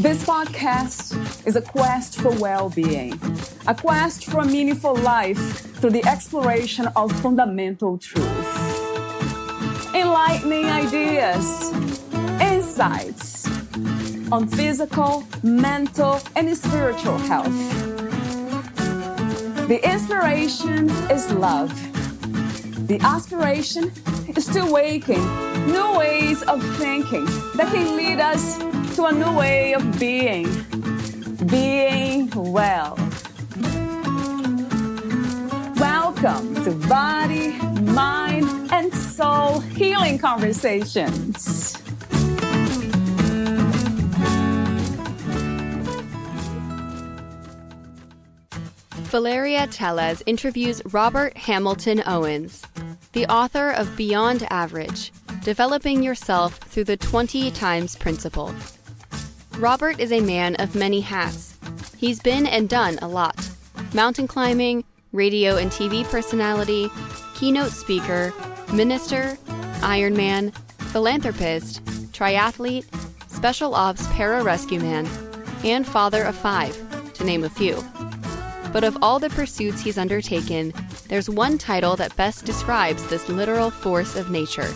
This podcast is a quest for well-being, a quest for a meaningful life through the exploration of fundamental truth. Enlightening ideas, insights on physical, mental, and spiritual health. The inspiration is love. The aspiration is to awaken new ways of thinking that can lead us to a new way of being well. Welcome to Body, Mind, and Soul Healing Conversations. Valeria Teles interviews Robert Hamilton Owens, the author of Beyond Average, Developing Yourself Through the 20 Times Principle. Robert is a man of many hats. He's been and done a lot. Mountain climbing, radio and TV personality, keynote speaker, minister, Ironman, philanthropist, triathlete, Special Ops Pararescueman, and father of 5, to name a few. But of all the pursuits he's undertaken, there's one title that best describes this literal force of nature.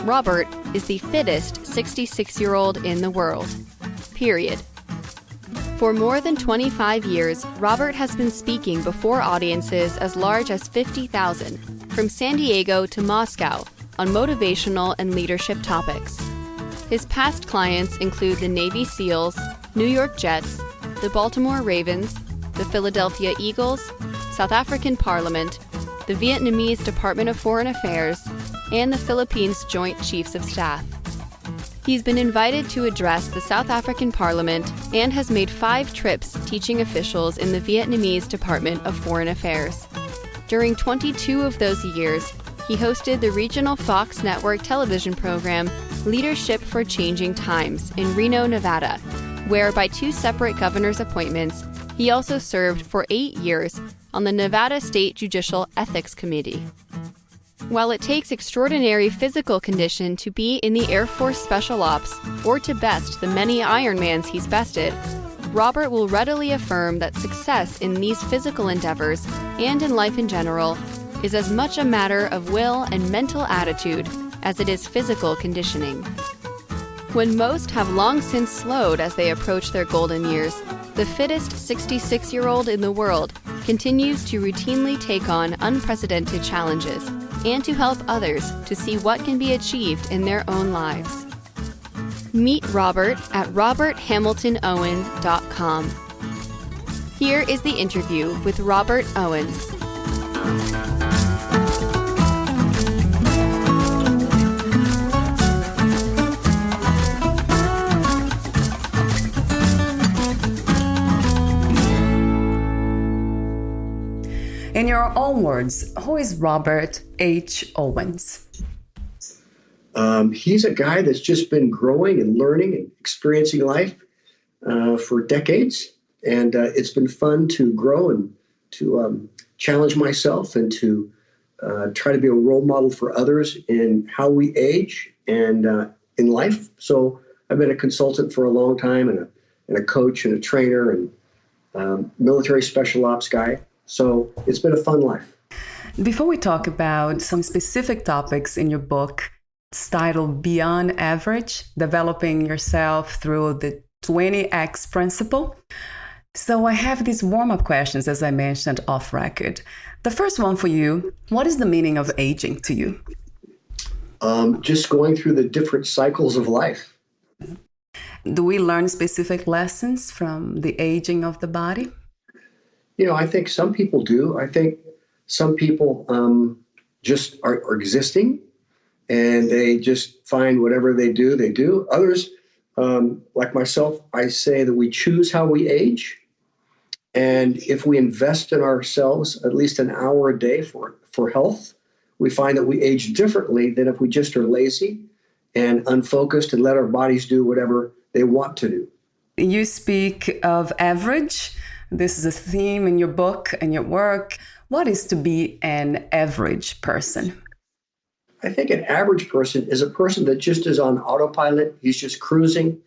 Robert is the fittest 66-year-old in the world. Period. For more than 25 years, Robert has been speaking before audiences as large as 50,000, from San Diego to Moscow, on motivational and leadership topics. His past clients include the Navy SEALs, New York Jets, the Baltimore Ravens, the Philadelphia Eagles, South African Parliament, the Vietnamese Department of Foreign Affairs, and the Philippines Joint Chiefs of Staff. He's been invited to address the South African Parliament and has made 5 trips teaching officials in the Vietnamese Department of Foreign Affairs. During 22 of those years, he hosted the regional Fox network television program Leadership for Changing Times in Reno, Nevada, where by 2 separate governor's appointments, he also served for 8 years on the Nevada State Judicial Ethics Committee. While it takes extraordinary physical condition to be in the Air Force Special Ops or to best the many Ironmans he's bested, Robert will readily affirm that success in these physical endeavors and in life in general is as much a matter of will and mental attitude as it is physical conditioning. When most have long since slowed as they approach their golden years, the fittest 66-year-old in the world continues to routinely take on unprecedented challenges and to help others to see what can be achieved in their own lives. Meet Robert at roberthamiltonowens.com. Here is the interview with Robert Owens. In your own words, who is Robert H. Owens? He's a guy that's just been growing and learning and experiencing life for decades. And it's been fun to grow and to challenge myself and to try to be a role model for others in how we age and in life. So I've been a consultant for a long time and a coach and a trainer and military special ops guy. So it's been a fun life. Before we talk about some specific topics in your book, it's titled Beyond Average, Developing Yourself Through the 20X Principle. So I have these warm-up questions, as I mentioned, off record. The first one for you, what is the meaning of aging to you? Just going through the different cycles of life. Do we learn specific lessons from the aging of the body? You know, I think some people do. I think some people just are existing and they just find whatever they do. Others, like myself, I say that we choose how we age. And if we invest in ourselves at least an hour a day for health, we find that we age differently than if we just are lazy and unfocused and let our bodies do whatever they want to do. You speak of average. This is a theme in your book and your work. What is to be an average person? I think an average person is a person that just is on autopilot. He's just cruising.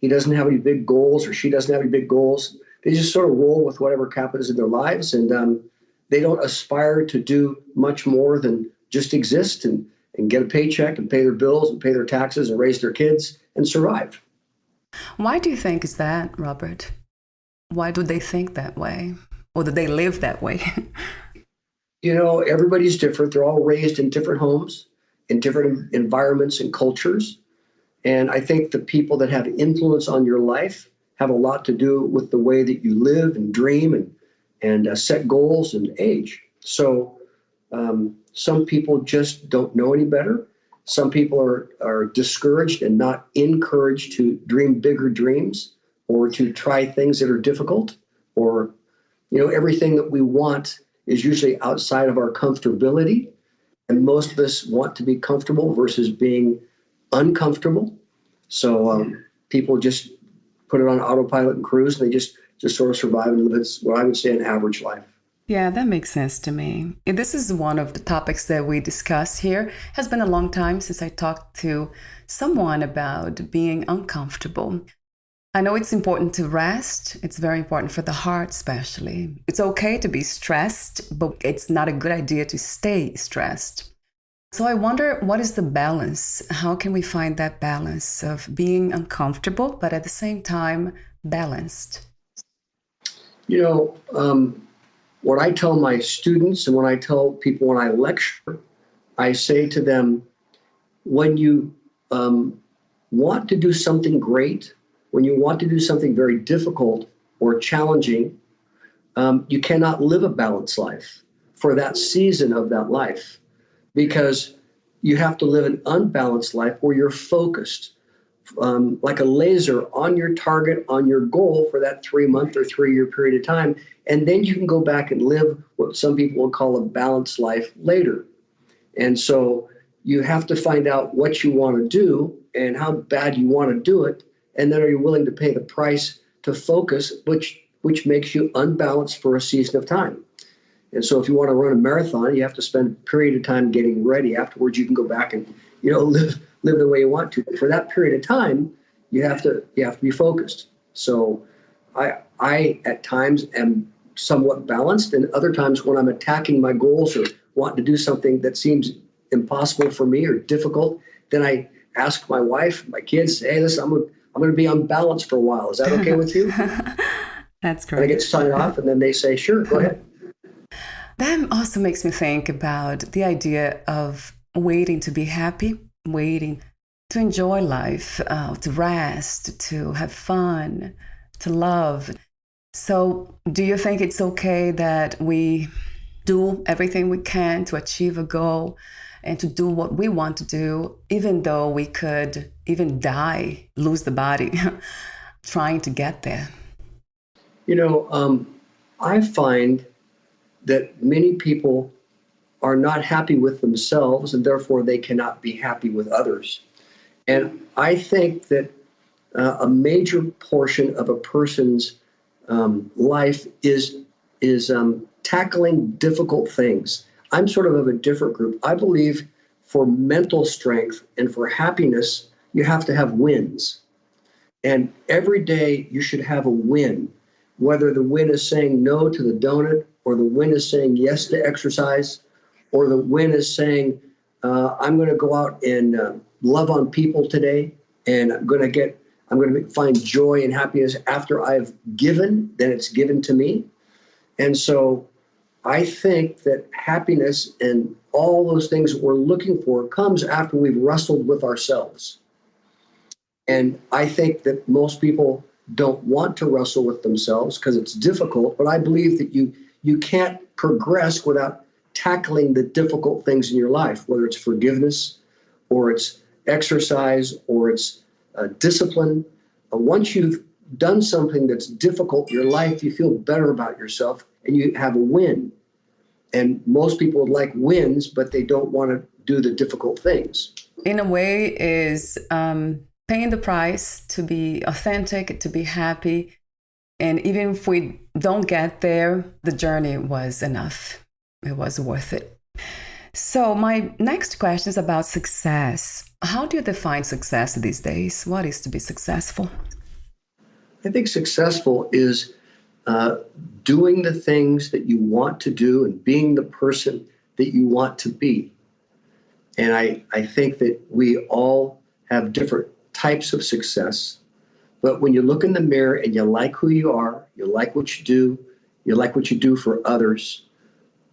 he doesn't have any big goals or she doesn't have any big goals. They just sort of roll with whatever happens in their lives, and they don't aspire to do much more than just exist and get a paycheck and pay their bills and pay their taxes and raise their kids and survive. Why do you think is that, Robert? Why do they think that way? Or do they live that way? Everybody's different. They're all raised in different homes, in different environments and cultures. And I think the people that have influence on your life have a lot to do with the way that you live and dream and set goals and age. So some people just don't know any better. Some people are discouraged and not encouraged to dream bigger dreams or to try things that are difficult, or, everything that we want is usually outside of our comfortability. And most of us want to be comfortable versus being uncomfortable. So people just put it on autopilot and cruise, and they just sort of survive and live what I would say an average life. Yeah, that makes sense to me. And this is one of the topics that we discuss here. It has been a long time since I talked to someone about being uncomfortable. I know it's important to rest. It's very important for the heart, especially. It's okay to be stressed, but it's not a good idea to stay stressed. So I wonder, what is the balance? How can we find that balance of being uncomfortable, but at the same time, balanced? What I tell my students and when I tell people when I lecture, I say to them, when you want to do something great, when you want to do something very difficult or challenging, you cannot live a balanced life for that season of that life, because you have to live an unbalanced life where you're focused like a laser on your target, on your goal for that 3-month or 3-year period of time. And then you can go back and live what some people will call a balanced life later. And so you have to find out what you want to do and how bad you want to do it. And then are you willing to pay the price to focus, which makes you unbalanced for a season of time. And so if you want to run a marathon, you have to spend a period of time getting ready. Afterwards, you can go back and, live the way you want to. But for that period of time, you have to be focused. So I at times am somewhat balanced, and other times when I'm attacking my goals or wanting to do something that seems impossible for me or difficult, then I ask my wife, my kids, hey, listen, I'm going to be unbalanced for a while. Is that okay with you? That's great. And I get to sign off, and then they say, sure, go ahead. That also makes me think about the idea of waiting to be happy, waiting to enjoy life, to rest, to have fun, to love. So do you think it's okay that we do everything we can to achieve a goal and to do what we want to do, even though we could even die, lose the body, trying to get there? I find that many people are not happy with themselves, and therefore they cannot be happy with others. And I think that a major portion of a person's life is tackling difficult things. I'm sort of a different group. I believe for mental strength and for happiness, you have to have wins. And every day you should have a win, whether the win is saying no to the donut, or the win is saying yes to exercise, or the win is saying, I'm going to go out and love on people today, and I'm going to find joy and happiness after I've given, then it's given to me. And so I think that happiness and all those things that we're looking for comes after we've wrestled with ourselves. And I think that most people don't want to wrestle with themselves because it's difficult, but I believe that you can't progress without tackling the difficult things in your life, whether it's forgiveness or it's exercise or it's discipline. Once you've done something that's difficult in your life, you feel better about yourself and you have a win. And most people would like wins, but they don't want to do the difficult things. In a way, is paying the price to be authentic, to be happy. And even if we don't get there, the journey was enough. It was worth it. So my next question is about success. How do you define success these days? What is to be successful? I think successful is doing the things that you want to do and being the person that you want to be. And I think that we all have different types of success. But when you look in the mirror and you like who you are, you like what you like what you do for others,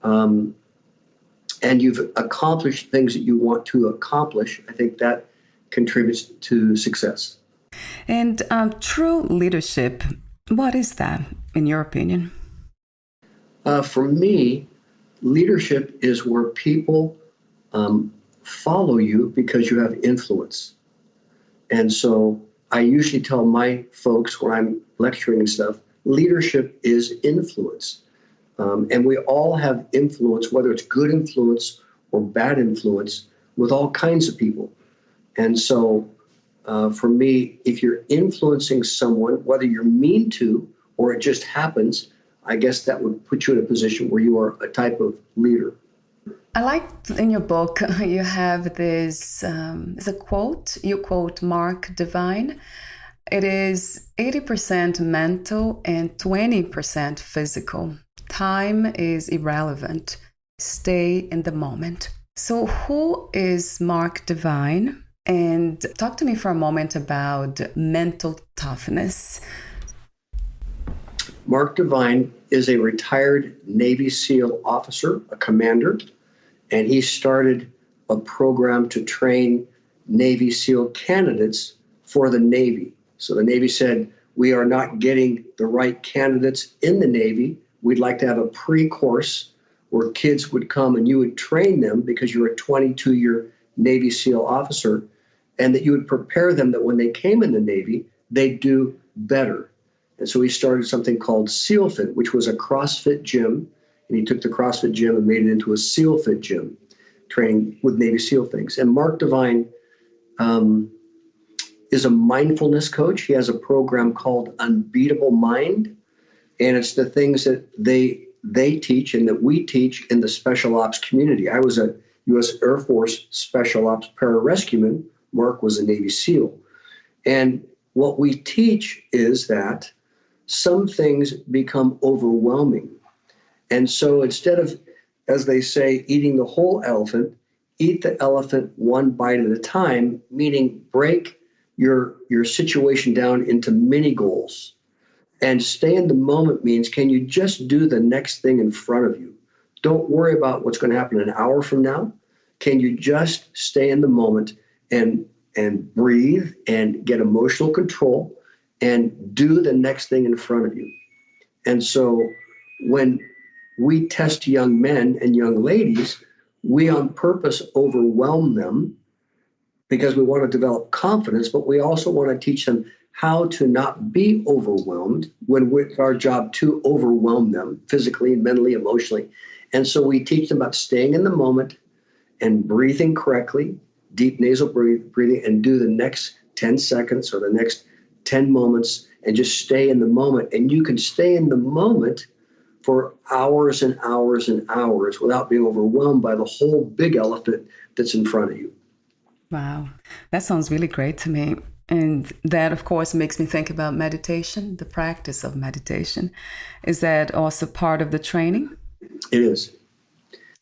and you've accomplished things that you want to accomplish, I think that contributes to success. And true leadership, what is that, in your opinion? For me, leadership is where people follow you because you have influence. And so I usually tell my folks when I'm lecturing and stuff, leadership is influence. And we all have influence, whether it's good influence or bad influence, with all kinds of people. And so for me, if you're influencing someone, whether you're mean to or it just happens, I guess that would put you in a position where you are a type of leader. I like in your book, you have this, is a quote, you quote Mark Divine. It is 80% mental and 20% physical. Time is irrelevant. Stay in the moment. So who is Mark Divine? And talk to me for a moment about mental toughness. Mark Divine is a retired Navy SEAL officer, a commander, and he started a program to train Navy SEAL candidates for the Navy. So the Navy said, we are not getting the right candidates in the Navy. We'd like to have a pre-course where kids would come and you would train them because you're a 22-year Navy SEAL officer, and that you would prepare them that when they came in the Navy, they'd do better. And so he started something called SEAL Fit, which was a CrossFit gym. And he took the CrossFit gym and made it into a SEAL Fit gym, training with Navy SEAL things. And Mark Divine is a mindfulness coach. He has a program called Unbeatable Mind. And it's the things that they teach and that we teach in the special ops community. I was a U.S. Air Force Special Ops Pararescueman. Mark was a Navy SEAL. And what we teach is that some things become overwhelming. And so instead of, as they say, eating the whole elephant, eat the elephant one bite at a time, meaning break your situation down into mini goals. And stay in the moment means, can you just do the next thing in front of you? Don't worry about what's going to happen an hour from now. Can you just stay in the moment and breathe and get emotional control and do the next thing in front of you? And so when we test young men and young ladies, we on purpose overwhelm them because we want to develop confidence, but we also want to teach them how to not be overwhelmed when it's our job to overwhelm them physically, mentally, emotionally. And so we teach them about staying in the moment and breathing correctly, deep nasal breathing, and do the next 10 seconds or the next 10 moments and just stay in the moment. And you can stay in the moment for hours and hours and hours without being overwhelmed by the whole big elephant that's in front of you. Wow, that sounds really great to me. And that, of course, makes me think about meditation, the practice of meditation. Is that also part of the training? It is.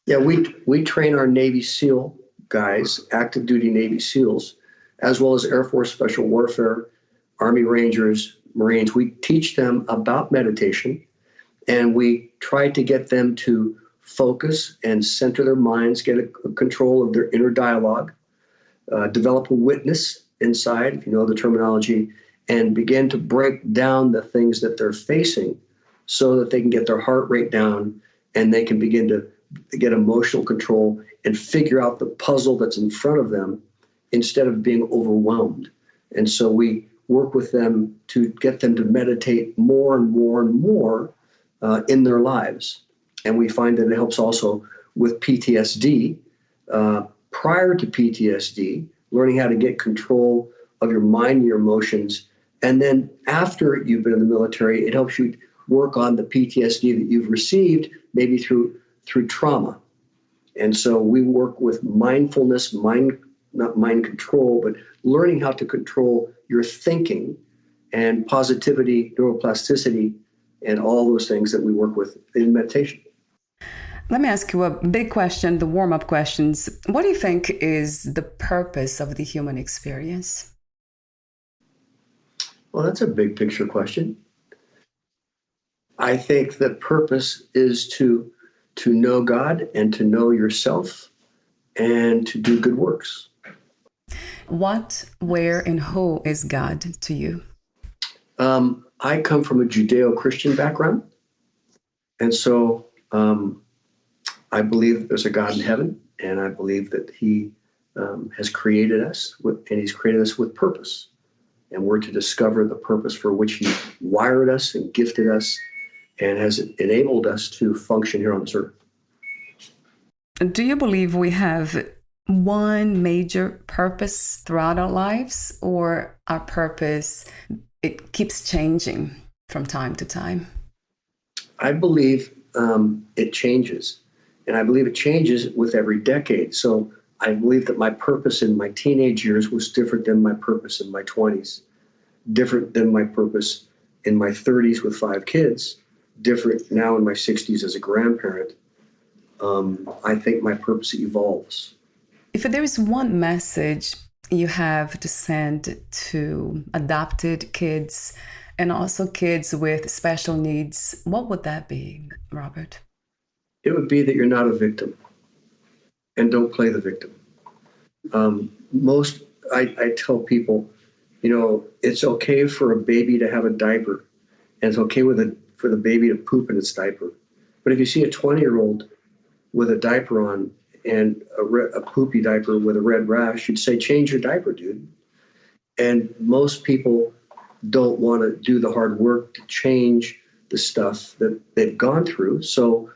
Yeah, we train our Navy SEAL guys, active duty Navy SEALs, as well as Air Force Special Warfare, Army Rangers, Marines. We teach them about meditation, and we try to get them to focus and center their minds, get a control of their inner dialogue, develop a witness inside, if you know the terminology, and begin to break down the things that they're facing so that they can get their heart rate down and they can begin to get emotional control and figure out the puzzle that's in front of them instead of being overwhelmed. And so we work with them to get them to meditate more and more and more in their lives. And we find that it helps also with PTSD. Prior to PTSD, learning how to get control of your mind and your emotions. And then after you've been in the military, it helps you work on the PTSD that you've received, maybe through trauma. And so we work with mindfulness, not mind control, but learning how to control your thinking and positivity, neuroplasticity, and all those things that we work with in meditation. Let me ask you a big question, the warm-up questions. What do you think is the purpose of the human experience? Well, that's a big picture question. I think the purpose is to know God and to know yourself and to do good works. What, where, and who is God to you? I come from a Judeo-Christian background. And so I believe that there's a God in heaven, and I believe that he has created us and he's created us with purpose. And we're to discover the purpose for which he wired us and gifted us and has enabled us to function here on this earth. Do you believe we have one major purpose throughout our lives, or our purpose, it keeps changing from time to time? I believe it changes, and I believe it changes with every decade. So I believe that my purpose in my teenage years was different than my purpose in my 20s, different than my purpose in my 30s with 5 kids, different now in my 60s as a grandparent. I think my purpose evolves. If there is one message you have to send to adopted kids and also kids with special needs, what would that be, Robert? It would be that you're not a victim and don't play the victim. I tell people, it's okay for a baby to have a diaper, and it's okay for the baby to poop in its diaper. But if you see a 20-year-old with a diaper on and a poopy diaper with a red rash, you'd say, change your diaper, dude. And most people don't want to do the hard work to change the stuff that they've gone through. So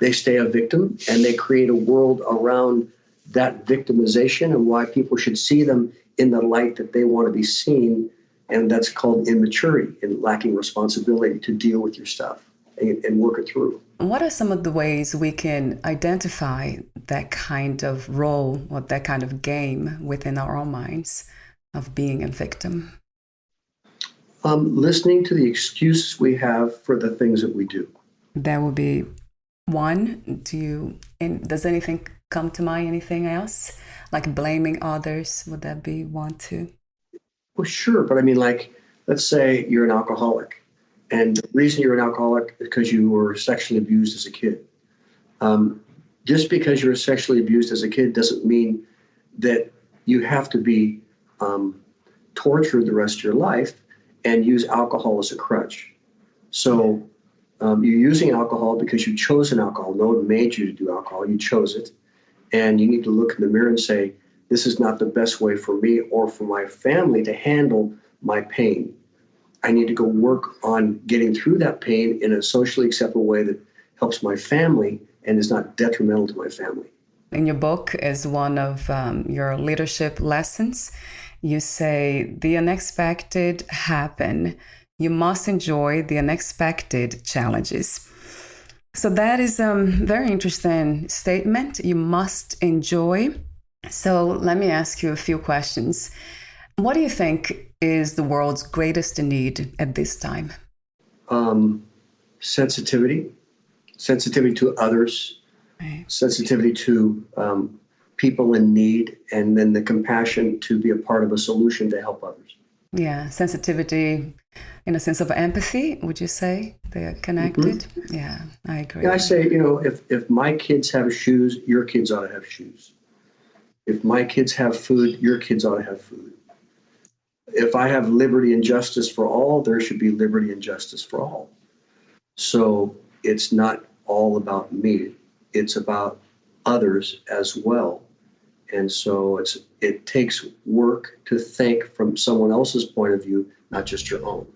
they stay a victim, and they create a world around that victimization and why people should see them in the light that they want to be seen. And that's called immaturity and lacking responsibility to deal with your stuff and work it through. What are some of the ways we can identify that kind of role or that kind of game within our own minds of being a victim? Listening to the excuses we have for the things that we do. That would be one. Does anything come to mind? Anything else? Like blaming others? Would that be one too? Well, sure. But I mean, let's say you're an alcoholic. And the reason you're an alcoholic is because you were sexually abused as a kid. Just because you were sexually abused as a kid doesn't mean that you have to be tortured the rest of your life and use alcohol as a crutch. So you're using alcohol because you chose an alcohol. No one made you to do alcohol. You chose it. And you need to look in the mirror and say, this is not the best way for me or for my family to handle my pain. I need to go work on getting through that pain in a socially acceptable way that helps my family and is not detrimental to my family. In your book, as one of your leadership lessons, you say the unexpected happen. You must enjoy the unexpected challenges. So that is a very interesting statement. You must enjoy. So let me ask you a few questions. What do you think is the world's greatest need at this time? Sensitivity to others, Right. sensitivity to people in need, and then the compassion to be a part of a solution to help others. Yeah, sensitivity in a sense of empathy, would you say they're connected? Mm-hmm. Yeah, I agree. Yeah, I say, if my kids have shoes, your kids ought to have shoes. If my kids have food, your kids ought to have food. If I have liberty and justice for all, there should be liberty and justice for all. So it's not all about me. It's about others as well. And so it takes work to think from someone else's point of view, not just your own.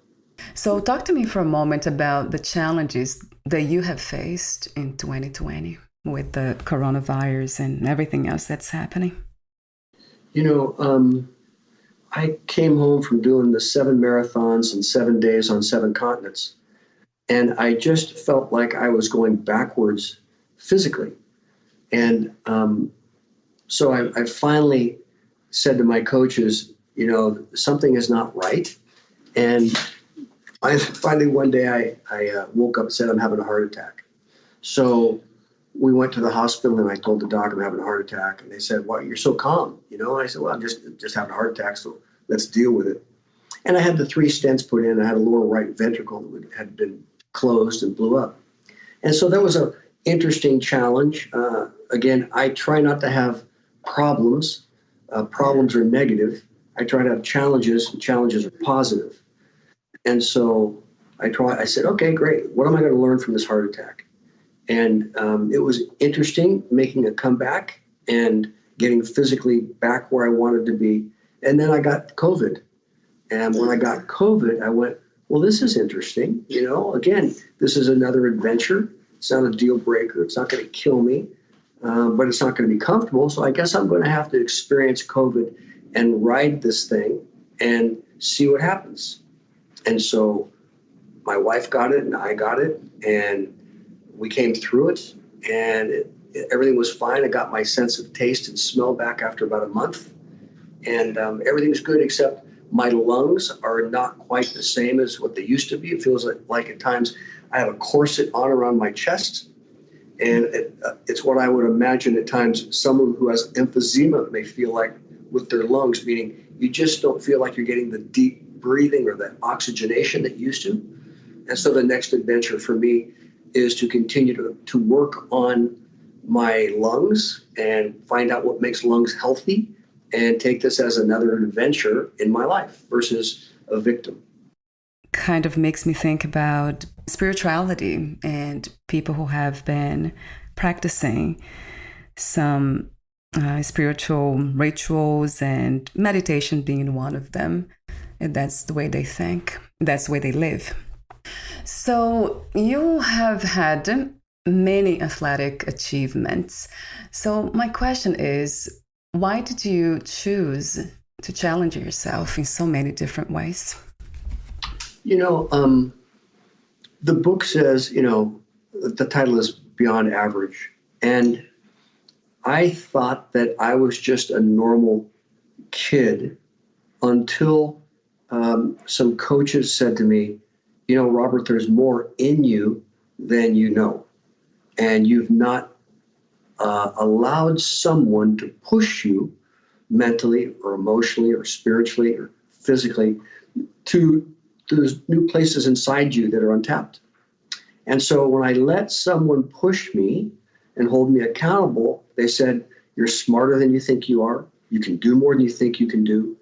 So talk to me for a moment about the challenges that you have faced in 2020 with the coronavirus and everything else that's happening. I came home from doing the 7 marathons in 7 days on 7 continents. And I just felt like I was going backwards physically. And so I finally said to my coaches, something is not right. And I finally one day I woke up and said, I'm having a heart attack. So we went to the hospital and I told the doc I'm having a heart attack. And they said, well, you're so calm, And I said, well, I'm just having a heart attack. So let's deal with it. And I had the 3 stents put in. I had a lower right ventricle that had been closed and blew up. And so that was an interesting challenge. Again, I try not to have problems. Problems are negative. I try to have challenges, and challenges are positive. And so I said, okay, great. What am I going to learn from this heart attack? And it was interesting making a comeback and getting physically back where I wanted to be. And then I got COVID. And when I got COVID, I went, well, this is interesting. Again, this is another adventure. It's not a deal breaker. It's not going to kill me, but it's not going to be comfortable. So I guess I'm going to have to experience COVID and ride this thing and see what happens. And so my wife got it and I got it and we came through it and everything was fine. I got my sense of taste and smell back after about a month. And everything's good except my lungs are not quite the same as what they used to be. It feels like at times I have a corset on around my chest. And it's what I would imagine at times someone who has emphysema may feel like with their lungs, meaning you just don't feel like you're getting the deep breathing or the oxygenation that you used to. And so the next adventure for me is to continue to work on my lungs and find out what makes lungs healthy and take this as another adventure in my life versus a victim. Kind of makes me think about spirituality and people who have been practicing some spiritual rituals and meditation being one of them. And that's the way they think. That's the way they live. So you have had many athletic achievements. So my question is, why did you choose to challenge yourself in so many different ways? The book says, the title is Beyond Average. And I thought that I was just a normal kid until some coaches said to me, Robert, there's more in you than you know. And you've not allowed someone to push you mentally or emotionally or spiritually or physically to those new places inside you that are untapped. And so when I let someone push me and hold me accountable, they said, you're smarter than you think you are. You can do more than you think you can do.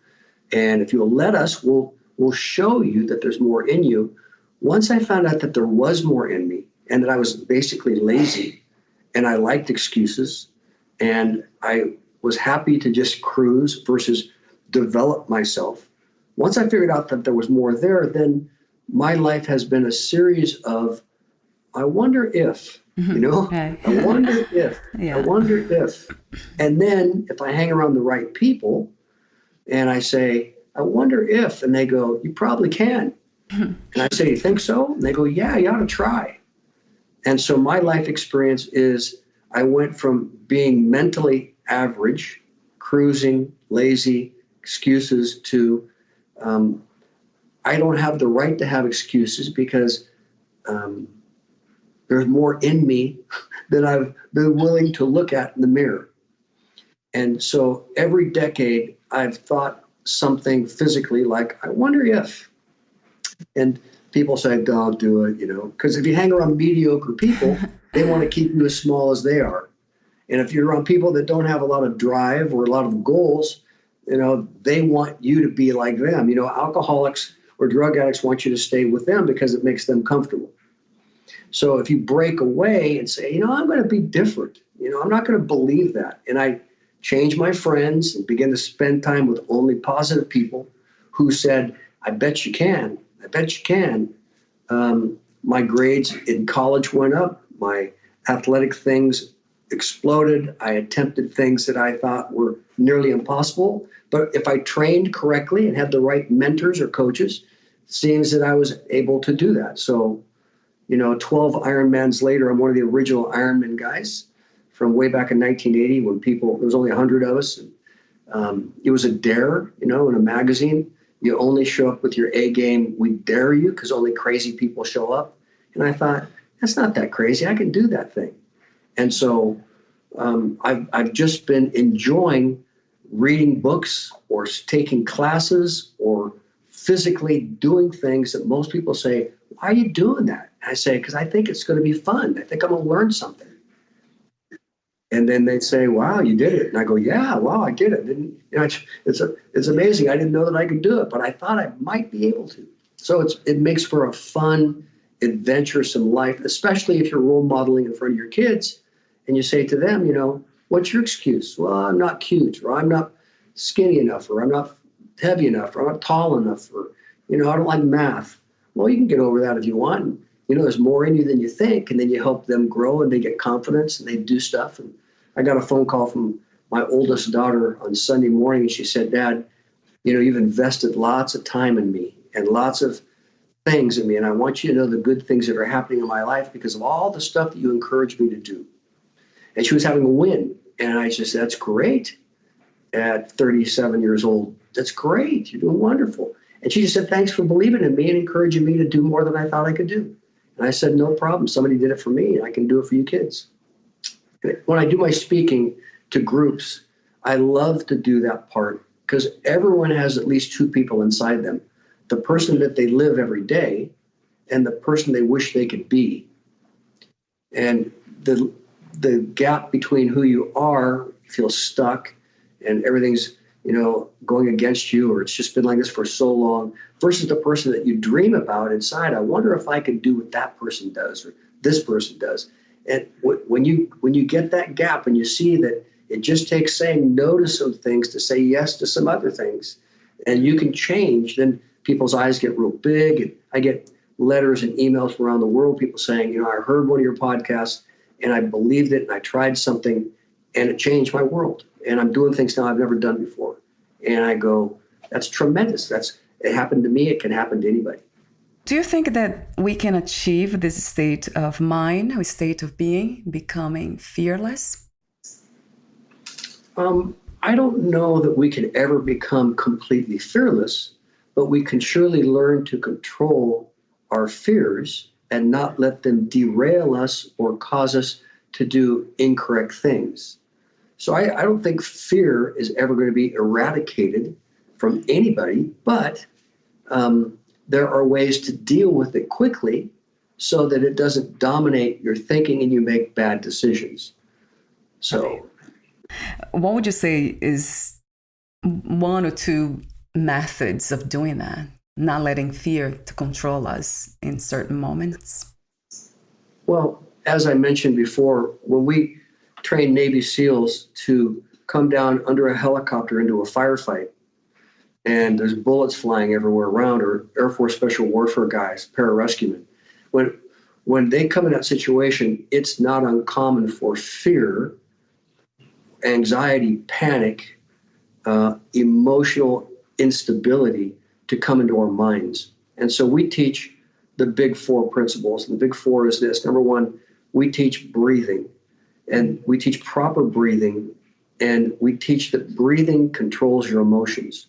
And if you'll let us, we'll show you that there's more in you. Once I found out that there was more in me and that I was basically lazy and I liked excuses and I was happy to just cruise versus develop myself. Once I figured out that there was more there, then my life has been a series of, I wonder if, Okay. I wonder if, Yeah. I wonder if. And then if I hang around the right people and I say, I wonder if, and they go, you probably can. And I say, you think so? And they go, yeah, you ought to try. And so my life experience is I went from being mentally average, cruising, lazy, excuses to I don't have the right to have excuses because there's more in me than I've been willing to look at in the mirror. And so every decade I've thought something physically like, I wonder if, and people say, don't do it, because if you hang around mediocre people, they want to keep you as small as they are. And if you're around people that don't have a lot of drive or a lot of goals, they want you to be like them. Alcoholics or drug addicts want you to stay with them because it makes them comfortable. So if you break away and say, I'm going to be different, I'm not going to believe that. And I change my friends and begin to spend time with only positive people who said, I bet you can. I bet you can. My grades in college went up. My athletic things exploded. I attempted things that I thought were nearly impossible. But if I trained correctly and had the right mentors or coaches, it seems that I was able to do that. So, 12 Ironmans later, I'm one of the original Ironman guys from way back in 1980 when there was only 100 of us. And, it was a dare, in a magazine. You only show up with your A game. We dare you because only crazy people show up. And I thought, that's not that crazy. I can do that thing. And so I've just been enjoying reading books or taking classes or physically doing things that most people say, why are you doing that? And I say, because I think it's going to be fun. I think I'm going to learn something. And then they say, wow, you did it. And I go, yeah, wow, I did it. And, it's amazing. I didn't know that I could do it, but I thought I might be able to. So it makes for a fun, adventuresome life, especially if you're role modeling in front of your kids and you say to them, what's your excuse? Well, I'm not cute, or I'm not skinny enough, or I'm not heavy enough, or I'm not tall enough, or, I don't like math. Well, you can get over that if you want. There's more in you than you think, and then you help them grow and they get confidence and they do stuff. And I got a phone call from my oldest daughter on Sunday morning, and she said, Dad, you've invested lots of time in me and lots of things in me, and I want you to know the good things that are happening in my life because of all the stuff that you encouraged me to do. And she was having a win, and I just said, that's great. At 37 years old, that's great. You're doing wonderful. And she just said, thanks for believing in me and encouraging me to do more than I thought I could do. And I said, no problem. Somebody did it for me, and I can do it for you kids. When I do my speaking to groups, I love to do that part because everyone has at least two people inside them. The person that they live every day and the person they wish they could be. And the gap between who you are, you feel stuck and everything's, going against you, or it's just been like this for so long, versus the person that you dream about inside. I wonder if I could do what that person does or this person does. And when you get that gap and you see that it just takes saying no to some things to say yes to some other things, and you can change, then people's eyes get real big. And I get letters and emails from around the world, people saying, I heard one of your podcasts and I believed it and I tried something and it changed my world. And I'm doing things now I've never done before. And I go, that's tremendous. It happened to me. It can happen to anybody. Do you think that we can achieve this state of mind, or state of being, becoming fearless? I don't know that we can ever become completely fearless, but we can surely learn to control our fears and not let them derail us or cause us to do incorrect things. So I don't think fear is ever going to be eradicated from anybody, but there are ways to deal with it quickly so that it doesn't dominate your thinking and you make bad decisions. So, what would you say is one or two methods of doing that, not letting fear to control us in certain moments? Well, as I mentioned before, when we train Navy SEALs to come down under a helicopter into a firefight, and there's bullets flying everywhere around, or Air Force Special Warfare guys, pararescuemen. When they come in that situation, it's not uncommon for fear, anxiety, panic, emotional instability to come into our minds. And so we teach the big four principles. And the big four is this. Number one, we teach breathing, and we teach proper breathing, and we teach that breathing controls your emotions.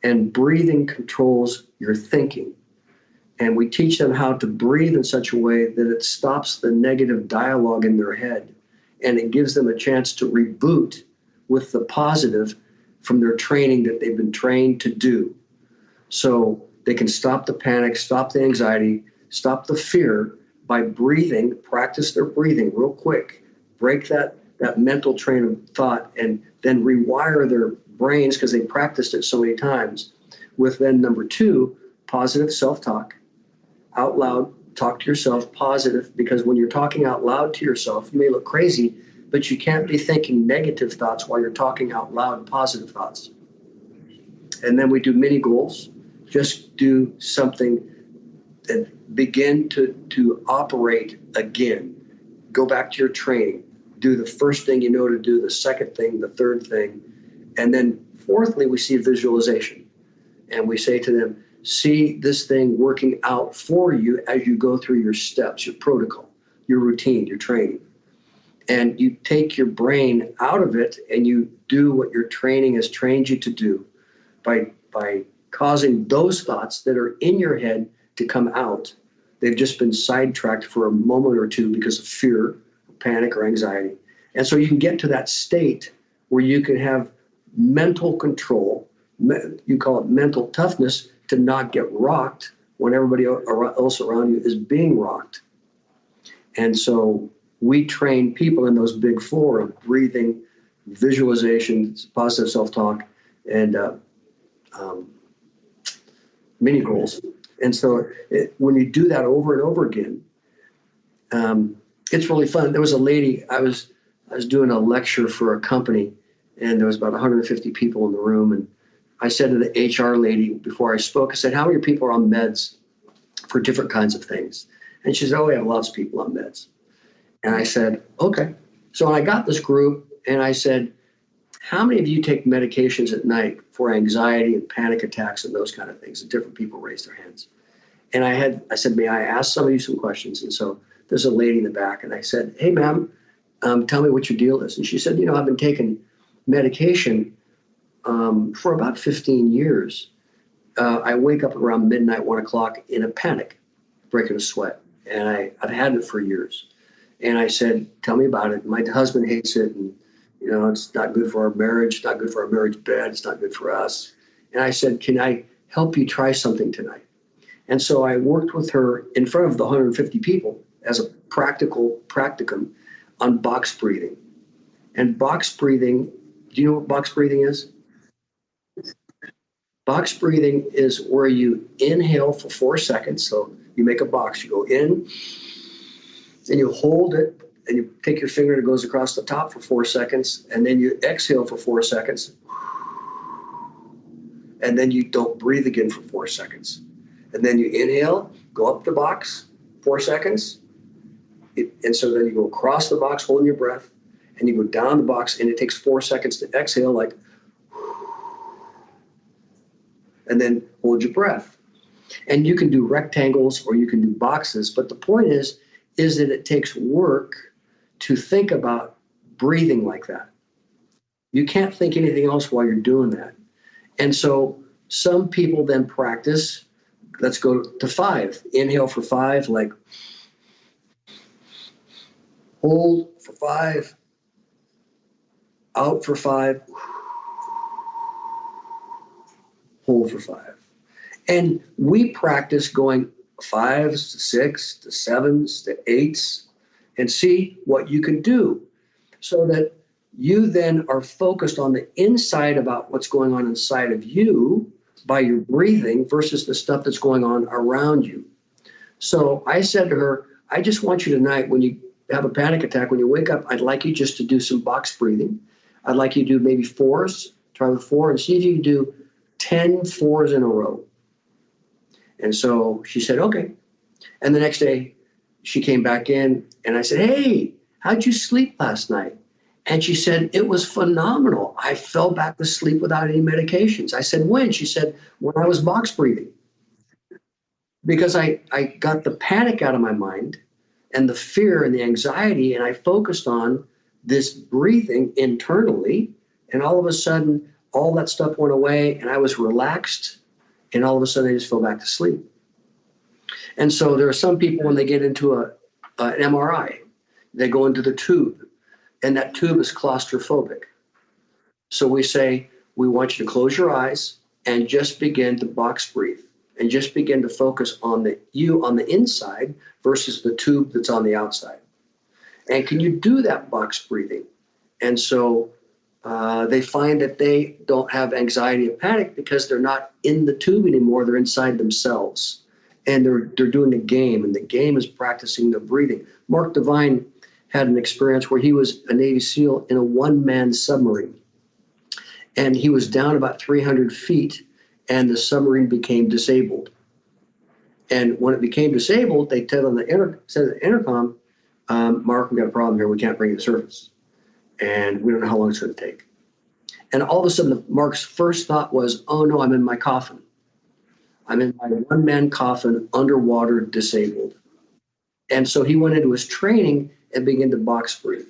And breathing controls your thinking. And we teach them how to breathe in such a way that it stops the negative dialogue in their head. And it gives them a chance to reboot with the positive from their training that they've been trained to do. So they can stop the panic, stop the anxiety, stop the fear by breathing, practice their breathing real quick, break that mental train of thought, and then rewire their brains because they practiced it so many times with then number two, positive self-talk. Out loud, talk to yourself positive, because when you're talking out loud to yourself, you may look crazy, but you can't be thinking negative thoughts while you're talking out loud positive thoughts. And then we do mini goals. Just do something and begin to operate again. Go back to your training. Do the first thing you know to do, the second thing, the third thing. And then fourthly, we see visualization. And we say to them, see this thing working out for you as you go through your steps, your protocol, your routine, your training. And you take your brain out of it and you do what your training has trained you to do by causing those thoughts that are in your head to come out. They've just been sidetracked for a moment or two because of fear, panic, or anxiety. And so you can get to that state where you can have mental control, you call it mental toughness, to not get rocked when everybody else around you is being rocked. And so we train people in those big four of breathing, visualization, positive self-talk, and mini goals. And so when you do that over and over again, it's really fun. There was a lady, I was doing a lecture for a company, and there was about 150 people in the room. And I said to the HR lady before I spoke, I said, how many people are on meds for different kinds of things? And she said, oh, we have lots of people on meds. And I said, okay. So I got this group, and I said, how many of you take medications at night for anxiety and panic attacks and those kind of things? And different people raised their hands. And I said, may I ask some of you some questions? And so there's a lady in the back, and I said, hey, ma'am, tell me what your deal is. And she said, I've been taking medication for about 15 years. I wake up around midnight, 1 o'clock in a panic, breaking a sweat. And I've had it for years. And I said, tell me about it. My husband hates it. And, it's not good for our marriage. It's not good for our marriage bed. It's not good for us. And I said, can I help you try something tonight? And so I worked with her in front of the 150 people as a practicum on box breathing. And box breathing, do you know what box breathing is? Box breathing is where you inhale for 4 seconds. So you make a box, you go in, and you hold it, and you take your finger that goes across the top for 4 seconds, and then you exhale for 4 seconds, and then you don't breathe again for 4 seconds. And then you inhale, go up the box, 4 seconds, and so then you go across the box holding your breath, and you go down the box, and it takes 4 seconds to exhale, like, and then hold your breath. And you can do rectangles or you can do boxes, but the point is that it takes work to think about breathing like that. You can't think anything else while you're doing that. And so some people then practice, let's go to 5. Inhale for 5, like hold for 5, out for 5, hold for 5. And we practice going 5s to 6 to 7s to 8s and see what you can do so that you then are focused on the inside about what's going on inside of you by your breathing versus the stuff that's going on around you. So I said to her, I just want you tonight, when you have a panic attack, when you wake up, I'd like you just to do some box breathing. I'd like you to do maybe 4s, try the 4, and see if you can do 10 4s in a row. And so she said, okay. And the next day she came back in and I said, hey, how'd you sleep last night? And she said, it was phenomenal. I fell back to sleep without any medications. I said, when? She said, when I was box breathing. Because I got the panic out of my mind and the fear and the anxiety, and I focused on this breathing internally. And all of a sudden, all that stuff went away and I was relaxed. And all of a sudden, I just fell back to sleep. And so there are some people, when they get into an MRI, they go into the tube, and that tube is claustrophobic. So we say, we want you to close your eyes and just begin to box breathe and just begin to focus on you on the inside versus the tube that's on the outside. And can you do that box breathing? And so they find that they don't have anxiety and panic because they're not in the tube anymore. They're inside themselves. And they're doing a game, and the game is practicing their breathing. Mark Devine had an experience where he was a Navy SEAL in a one-man submarine. And he was down about 300 feet, and the submarine became disabled. And when it became disabled, they said on the intercom, Mark, we got a problem here. We can't bring you to the surface. And we don't know how long it's going to take. And all of a sudden, Mark's first thought was, oh no, I'm in my coffin. I'm in my one-man coffin, underwater, disabled. And so he went into his training and began to box breathe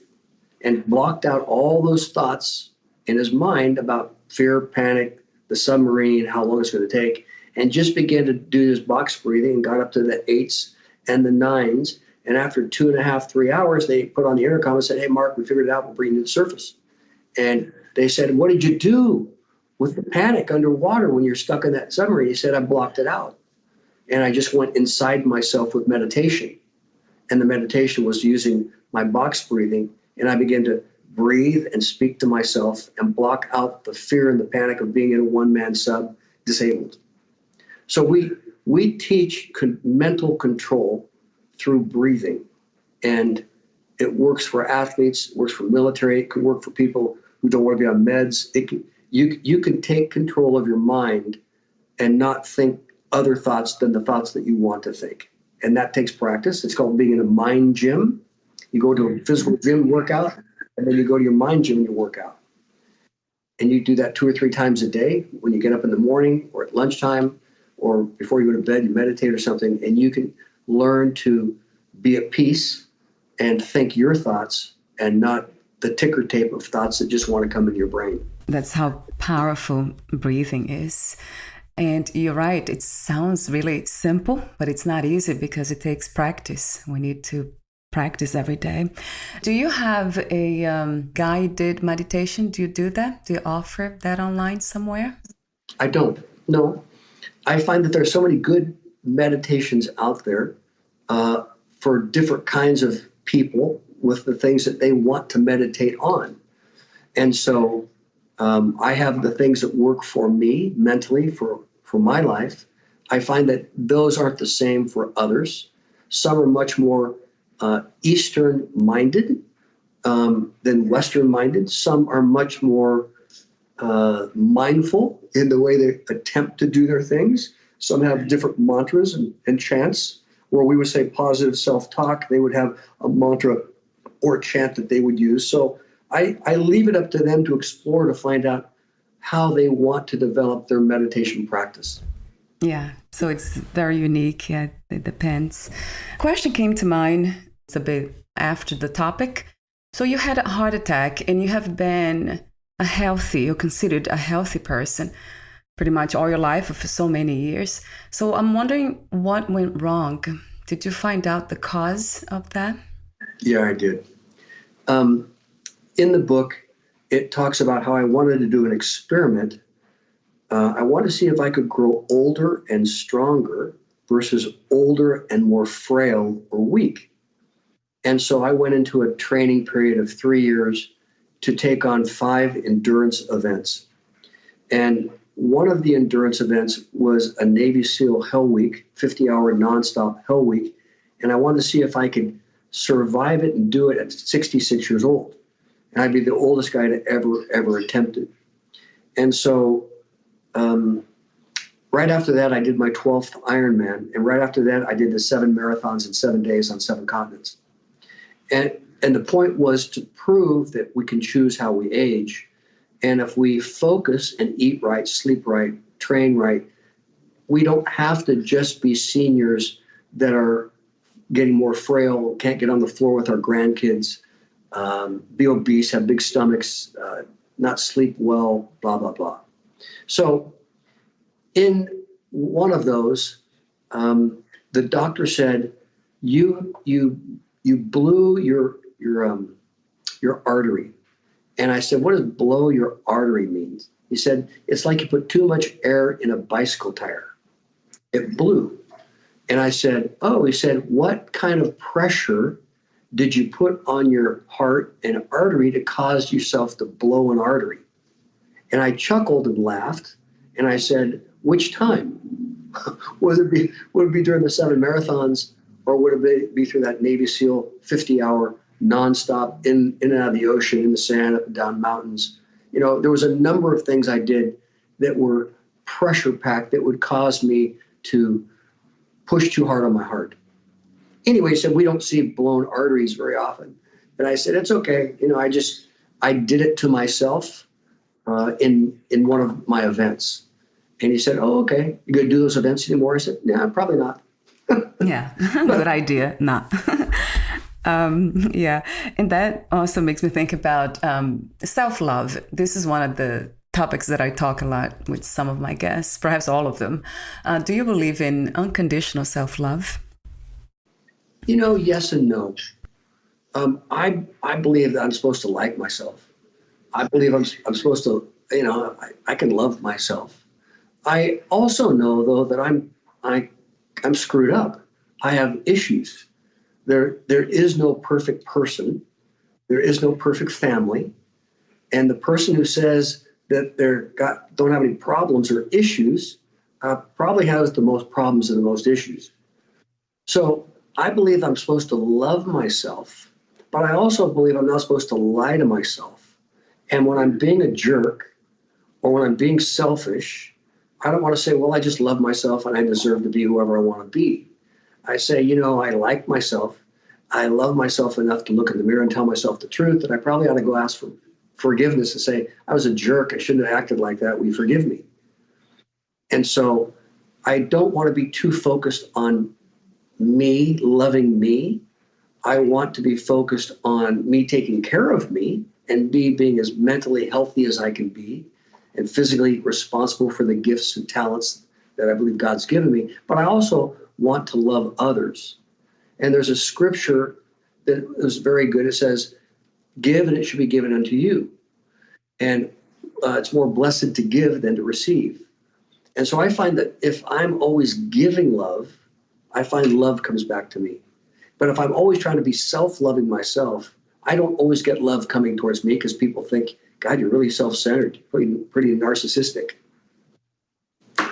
and blocked out all those thoughts in his mind about fear, panic, the submarine, how long it's going to take, and just began to do this box breathing and got up to the 8s and the 9s. And after 2.5, 3 hours, they put on the intercom and said, "Hey, Mark, we figured it out. We'll bring you to the surface." And they said, "What did you do with the panic underwater when you're stuck in that submarine?" He said, "I blocked it out. And I just went inside myself with meditation. And the meditation was using my box breathing. And I began to breathe and speak to myself and block out the fear and the panic of being in a one-man sub, disabled." So we teach mental control through breathing. And it works for athletes, works for military, it could work for people who don't want to be on meds. You can take control of your mind and not think other thoughts than the thoughts that you want to think. And that takes practice. It's called being in a mind gym. You go to a physical gym workout, and then you go to your mind gym and you work out. And you do that 2 or 3 times a day. When you get up in the morning or at lunchtime or before you go to bed, you meditate or something, and you can learn to be at peace and think your thoughts and not the ticker tape of thoughts that just want to come into your brain. That's how powerful breathing is. And you're right, it sounds really simple, but it's not easy because it takes practice. We need to practice every day. Do you have a guided meditation? Do you do that? Do you offer that online somewhere? I don't. No. I find that there's so many good meditations out there for different kinds of people with the things that they want to meditate on. And so I have the things that work for me mentally for my life. I find that those aren't the same for others. Some are much more Eastern-minded than Western-minded. Some are much more mindful in the way they attempt to do their things. Some have different mantras and chants. Where we would say positive self-talk, they would have a mantra or a chant that they would use. So I leave it up to them to explore, to find out how they want to develop their meditation practice. Yeah, so it's very unique. Yeah, it depends. Question came to mind. It's a bit after the topic. So you had a heart attack and you have been you're considered a healthy person pretty much all your life for so many years. So I'm wondering what went wrong. Did you find out the cause of that? Yeah, I did. In the book, it talks about how I wanted to do an experiment. I wanted to see if I could grow older and stronger versus older and more frail or weak. And so I went into a training period of 3 years to take on 5 endurance events. And one of the endurance events was a Navy SEAL Hell Week, 50-hour nonstop Hell Week. And I wanted to see if I could survive it and do it at 66 years old. And I'd be the oldest guy to ever attempt it. And so right after that, I did my 12th Ironman. And right after that, I did the 7 marathons in 7 days on 7 continents. And the point was to prove that we can choose how we age. And if we focus and eat right, sleep right, train right, we don't have to just be seniors that are getting more frail, can't get on the floor with our grandkids, be obese, have big stomachs, not sleep well, blah, blah, blah. So in one of those, the doctor said, you blew your artery. And I said, what does blow your artery mean? He said, it's like you put too much air in a bicycle tire. It blew. And I said, oh, he said, what kind of pressure did you put on your heart and artery to cause yourself to blow an artery? And I chuckled and laughed. And I said, which time? would it be during the 7 marathons, or would it be through that Navy SEAL 50-hour nonstop in and out of the ocean, in the sand, up and down mountains? You know, there was a number of things I did that were pressure packed that would cause me to push too hard on my heart. Anyway, he said, we don't see blown arteries very often. And I said, it's okay. You know, I did it to myself in one of my events. And he said, oh, okay. You going to do those events anymore? I said, nah, probably not. Yeah, good idea. Not. Yeah. And that also makes me think about self-love. This is one of the topics that I talk a lot with some of my guests, perhaps all of them. Do you believe in unconditional self-love? Yes and no. I believe that I'm supposed to like myself. I believe I'm supposed to, I can love myself. I also know though that I'm screwed up. I have issues. There is no perfect person. There is no perfect family. And the person who says that don't have any problems or issues probably has the most problems and the most issues. So I believe I'm supposed to love myself, but I also believe I'm not supposed to lie to myself. And when I'm being a jerk or when I'm being selfish, I don't want to say, well, I just love myself and I deserve to be whoever I want to be. I say, I like myself. I love myself enough to look in the mirror and tell myself the truth that I probably ought to go ask for forgiveness and say, I was a jerk. I shouldn't have acted like that. Will you forgive me? And so I don't want to be too focused on me loving me. I want to be focused on me taking care of me and me being as mentally healthy as I can be and physically responsible for the gifts and talents that I believe God's given me. But I also want to love others. And there's a scripture that is very good. It says, give and it should be given unto you. And it's more blessed to give than to receive. And so I find that if I'm always giving love, I find love comes back to me. But if I'm always trying to be self-loving myself, I don't always get love coming towards me because people think, God, you're really self-centered, pretty narcissistic.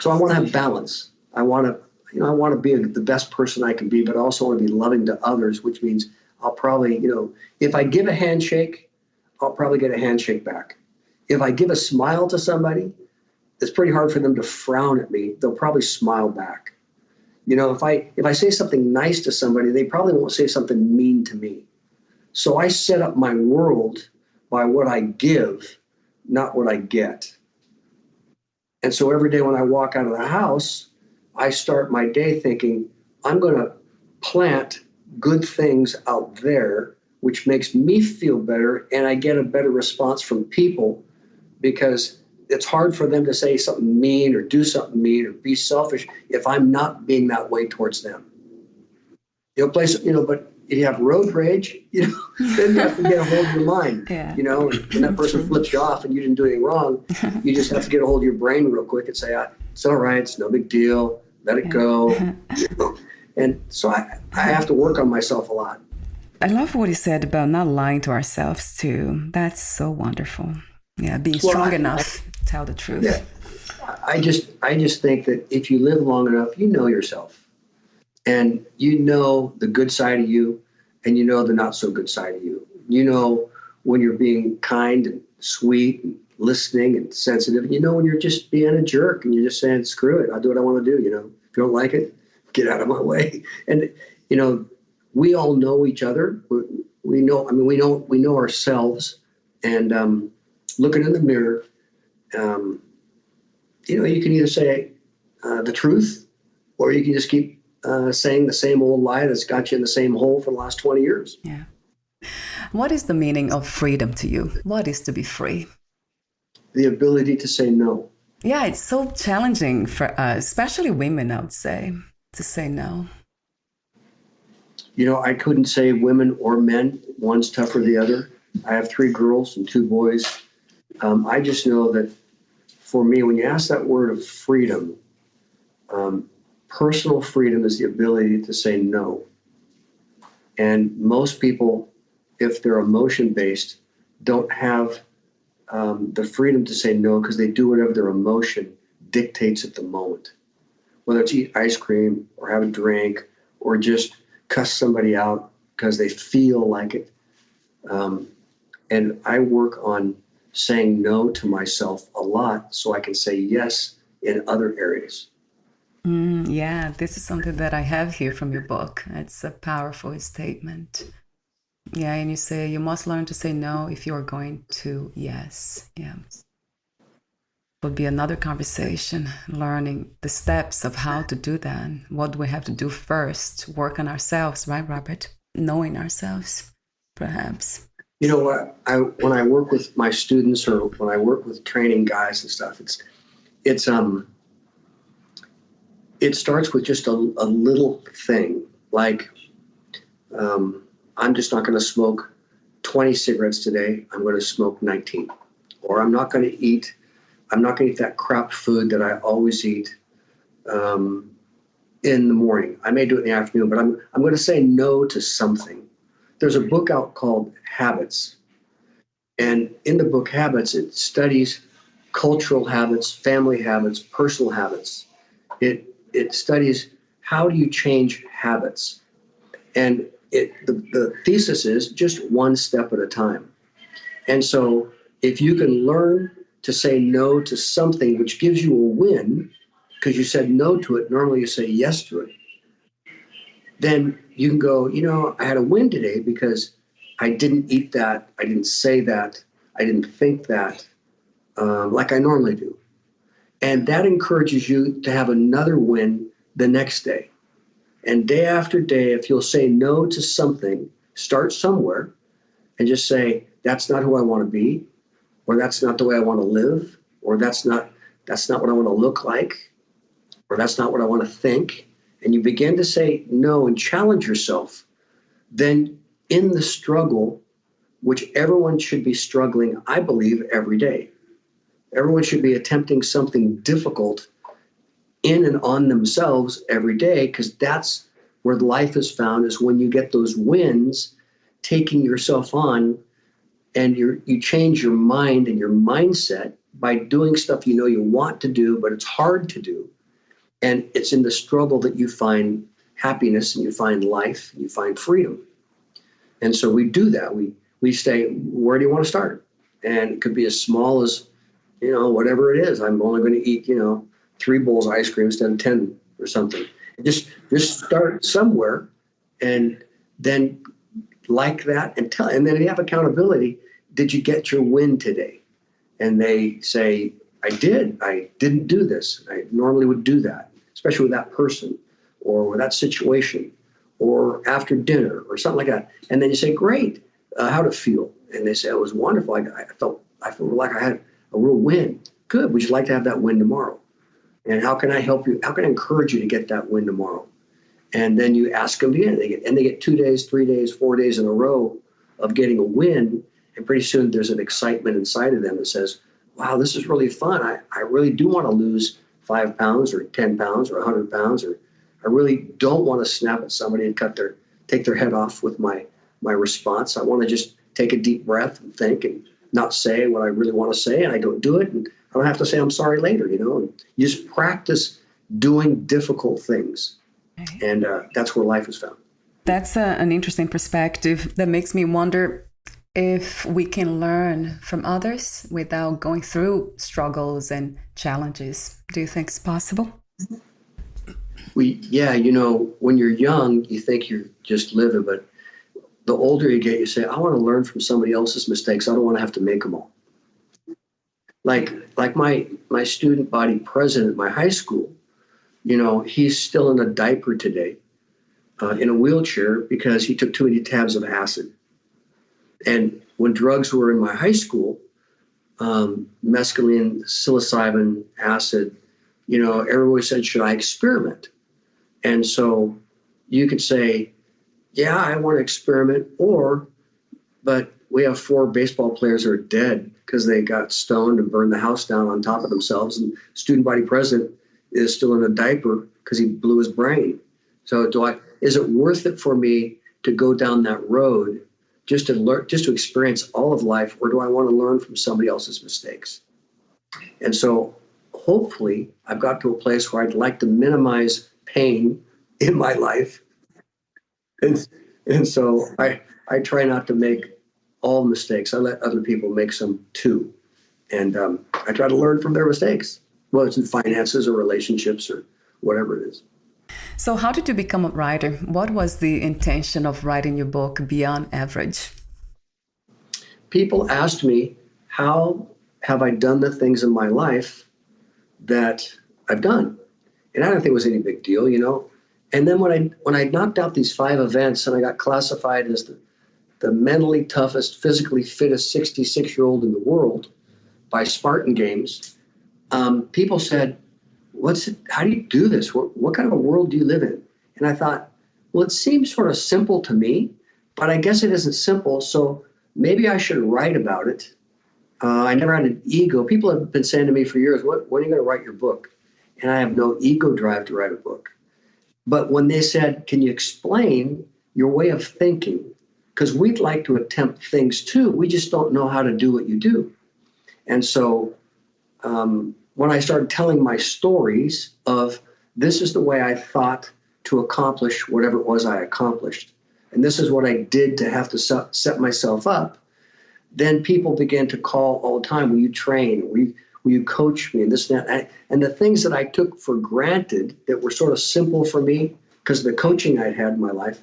So I want to have balance. I want to be the best person I can be, but I also want to be loving to others, which means I'll probably, if I give a handshake, I'll probably get a handshake back. If I give a smile to somebody, it's pretty hard for them to frown at me. They'll probably smile back. If I say something nice to somebody, they probably won't say something mean to me. So I set up my world by what I give, not what I get. And so every day when I walk out of the house, I start my day thinking, I'm going to plant good things out there, which makes me feel better, and I get a better response from people because it's hard for them to say something mean or do something mean or be selfish if I'm not being that way towards them. But if you have road rage, then you have to get a hold of your mind, and that person flips you off and you didn't do anything wrong. You just have to get a hold of your brain real quick and say, it's all right, it's no big deal, let it go. And so I have to work on myself a lot. I love what you said about not lying to ourselves too. That's so wonderful. Yeah, being strong enough to tell the truth. Yeah, I just think that if you live long enough, you know yourself. And you know the good side of you, and you know the not so good side of you. You know when you're being kind and sweet and listening and sensitive. And you know when you're just being a jerk and you're just saying, screw it, I'll do what I want to do. If you don't like it, get out of my way. And, we all know each other. We know ourselves. And looking in the mirror, you can either say the truth, or you can just keep saying the same old lie that's got you in the same hole for the last 20 years. Yeah. What is the meaning of freedom to you? What is to be free? The ability to say no. Yeah, it's so challenging for us, especially women, I would say, to say no. I couldn't say women or men. One's tougher than the other. I have 3 girls and 2 boys. I just know that for me, when you ask that word of freedom, personal freedom is the ability to say no. And most people, if they're emotion-based, don't have the freedom to say no because they do whatever their emotion dictates at the moment. Whether it's eat ice cream or have a drink or just cuss somebody out because they feel like it. And I work on saying no to myself a lot so I can say yes in other areas. Yeah, this is something that I have here from your book. It's a powerful statement. Yeah, and you say you must learn to say no if you are going to yes. Yeah. Would be another conversation, learning the steps of how to do that. What do we have to do first? Work on ourselves, right, Robert? Knowing ourselves, perhaps. You know what? When I work with my students or when I work with training guys and stuff, it's it starts with just a little thing like I'm just not going to smoke 20 cigarettes today. I'm going to smoke 19, or I'm not going to eat that crap food that I always eat in the morning. I may do it in the afternoon, but I'm going to say no to something. There's a book out called Habits. And in the book Habits, it studies cultural habits, family habits, personal habits. It studies how do you change habits. And the thesis is just one step at a time. And so if you can learn to say no to something which gives you a win, because you said no to it, normally you say yes to it, then you can go, I had a win today because I didn't eat that, I didn't say that, I didn't think that like I normally do. And that encourages you to have another win the next day. And day after day, if you'll say no to something, start somewhere and just say, that's not who I want to be, or that's not the way I want to live, or that's not what I want to look like, or that's not what I want to think. And you begin to say no and challenge yourself, then in the struggle, which everyone should be struggling, I believe, every day. Everyone should be attempting something difficult in and on themselves every day, because that's where life is found, is when you get those wins, taking yourself on, and you change your mind and your mindset by doing stuff you want to do, but it's hard to do. And it's in the struggle that you find happiness and you find life and you find freedom. And so we do that. We say, where do you want to start? And it could be as small as, whatever it is. I'm only going to eat, 3 bowls of ice cream instead of 10 or something. Just start somewhere, and then like that, and then you have accountability. Did you get your win today? And they say, I did. I didn't do this. I normally would do that, especially with that person or with that situation or after dinner or something like that. And then you say, great, how'd it feel? And they say, it was wonderful. I felt like I had a real win. Good. Would you like to have that win tomorrow? And how can I help you? How can I encourage you to get that win tomorrow? And then you ask them again. They get 2 days, 3 days, 4 days in a row of getting a win. And pretty soon there's an excitement inside of them that says, wow, this is really fun. I really do want to lose 5 pounds or 10 pounds or 100 pounds, or I really don't want to snap at somebody and take their head off with my response. I want to just take a deep breath and think and not say what I really want to say, and I don't do it, and I don't have to say I'm sorry later, And you just practice doing difficult things, and that's where life is found. That's an interesting perspective that makes me wonder if we can learn from others without going through struggles and challenges. Do you think it's possible? When you're young, you think you're just living, but the older you get, you say, I want to learn from somebody else's mistakes. I don't want to have to make them all. Like my student body president at my high school, he's still in a diaper today, in a wheelchair, because he took too many tabs of acid. And when drugs were in my high school, mescaline, psilocybin, acid, everybody said, should I experiment? And so you could say, yeah, I want to experiment, but we have 4 baseball players who are dead because they got stoned and burned the house down on top of themselves. And student body president is still in a diaper because he blew his brain. So is it worth it for me to go down that road just to experience all of life, or do I want to learn from somebody else's mistakes? And so hopefully I've got to a place where I'd like to minimize pain in my life. And so I try not to make all mistakes. I let other people make some too. And I try to learn from their mistakes, whether it's in finances or relationships or whatever it is. So how did you become a writer? What was the intention of writing your book, Beyond Average? People asked me, how have I done the things in my life that I've done? And I don't think it was any big deal, And then when I knocked out these 5 events and I got classified as the the mentally toughest, physically fittest 66-year-old in the world by Spartan Games, people said, how do you do this? What kind of a world do you live in? And I thought, well, it seems sort of simple to me, but I guess it isn't simple. So maybe I should write about it. I never had an ego. People have been saying to me for years, when are you going to write your book? And I have no ego drive to write a book. But when they said, can you explain your way of thinking? Because we'd like to attempt things too. We just don't know how to do what you do. And so when I started telling my stories of this is the way I thought to accomplish whatever it was I accomplished, and this is what I did to have to set myself up, then people began to call all the time, will you train? Will you coach me? And this and that. And the things that I took for granted that were sort of simple for me because of the coaching I'd had in my life,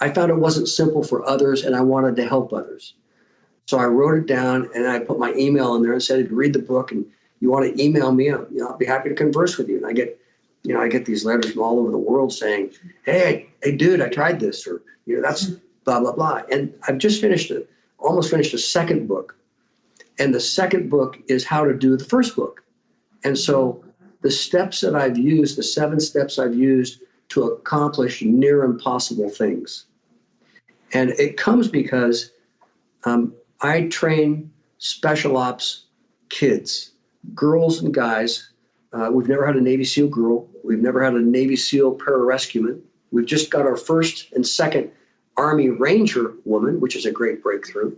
I found it wasn't simple for others, and I wanted to help others. So I wrote it down, and I put my email in there and said, if you read the book and you want to email me, I'll be happy to converse with you. And I get these letters from all over the world saying, hey, dude, I tried this, or that's blah blah blah. And I've just almost finished a second book, and the second book is how to do the first book. And so the steps that I've used, the 7 steps I've used to accomplish near impossible things, and it comes because I train special ops kids, girls and guys. We've never had a Navy SEAL girl. We've never had a Navy SEAL pararescueman. We've just got our first and second Army Ranger woman, which is a great breakthrough.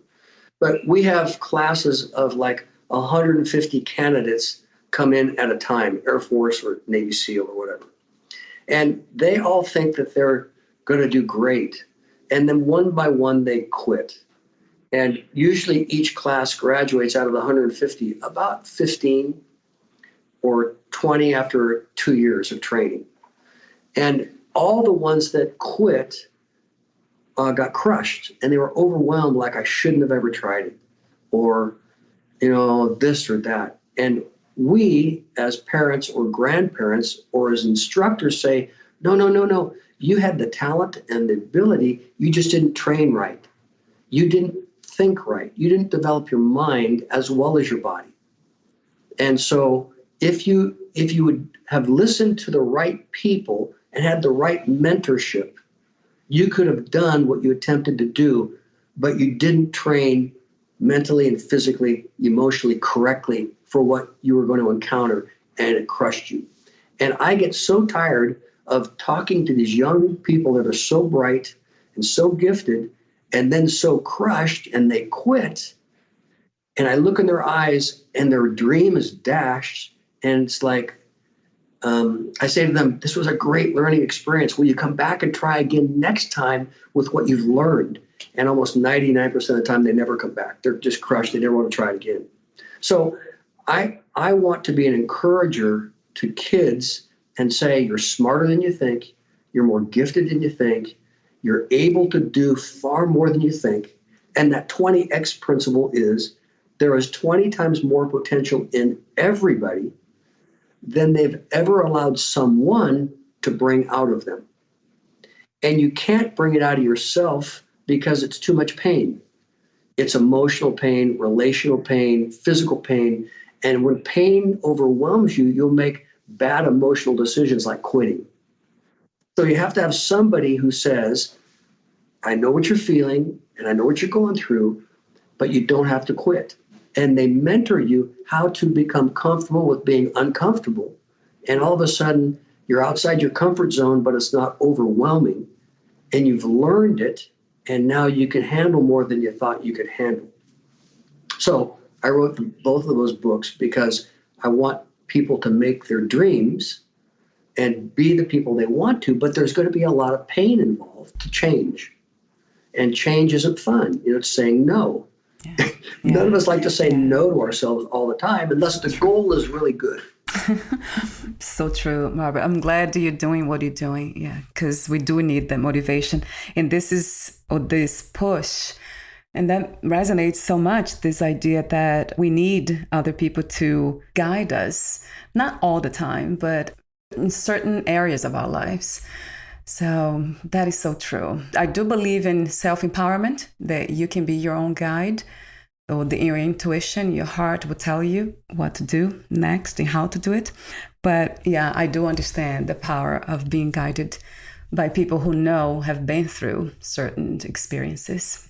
But we have classes of like 150 candidates come in at a time, Air Force or Navy SEAL or whatever. And they all think that they're going to do great. And then one by one, they quit. And usually each class graduates out of the 150, about 15 or 20 after 2 years of training. And all the ones that quit got crushed, and they were overwhelmed, like I shouldn't have ever tried it, or, this or that. And we, as parents or grandparents or as instructors, say, no, you had the talent and the ability, you just didn't train right. You didn't think right. You didn't develop your mind as well as your body. And so if you would have listened to the right people and had the right mentorship, you could have done what you attempted to do, but you didn't train mentally and physically, emotionally correctly for what you were going to encounter, and it crushed you. And I get so tired of talking to these young people that are so bright and so gifted and then so crushed, and they quit. And I look in their eyes and their dream is dashed. And it's like, I say to them, this was a great learning experience. Will you come back and try again next time with what you've learned? And almost 99% of the time, they never come back. They're just crushed. They never want to try it again. So I want to be an encourager to kids and say, you're smarter than you think. You're more gifted than you think. You're able to do far more than you think. And that 20X principle is there is 20 times more potential in everybody than they've ever allowed someone to bring out of them. And you can't bring it out of yourself because it's too much pain. It's emotional pain, relational pain, physical pain. And when pain overwhelms you, you'll make bad emotional decisions like quitting. So you have to have somebody who says, I know what you're feeling and I know what you're going through, but you don't have to quit. And they mentor you how to become comfortable with being uncomfortable. And all of a sudden, you're outside your comfort zone, but it's not overwhelming. And you've learned it, and now you can handle more than you thought you could handle. So I wrote both of those books because I want people to make their dreams and be the people they want to, but there's going to be a lot of pain involved to change. And change isn't fun. It's saying no. Yeah. None of us like to say no to ourselves all the time unless the goal is really good. So true, Robert. I'm glad you're doing what you're doing. Yeah, because we do need that motivation. And this push. And that resonates so much, this idea that we need other people to guide us, not all the time, but in certain areas of our lives. So that is so true. I do believe in self-empowerment, that you can be your own guide, or your intuition, your heart will tell you what to do next and how to do it. But yeah, I do understand the power of being guided by people who have been through certain experiences.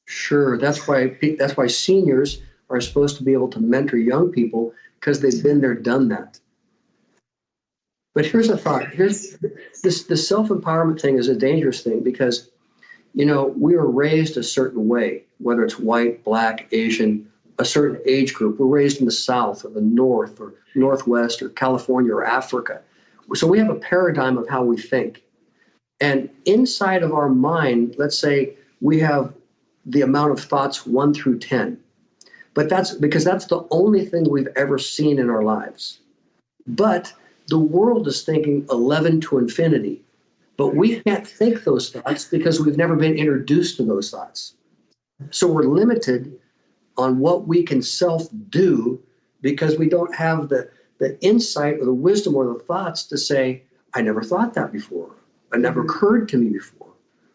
Sure. That's why seniors are supposed to be able to mentor young people, because they've been there, done that. But here's a thought. Here's the self-empowerment thing is a dangerous thing, because, we were raised a certain way, whether it's white, black, Asian, a certain age group. We're raised in the South or the North or Northwest or California or Africa. So we have a paradigm of how we think. And inside of our mind, let's say we have the amount of thoughts 1 through 10. But that's because that's the only thing we've ever seen in our lives. But the world is thinking 11 to infinity. But we can't think those thoughts because we've never been introduced to those thoughts. So we're limited on what we can self-do because we don't have the insight or the wisdom or the thoughts to say, I never thought that before. It never occurred to me before.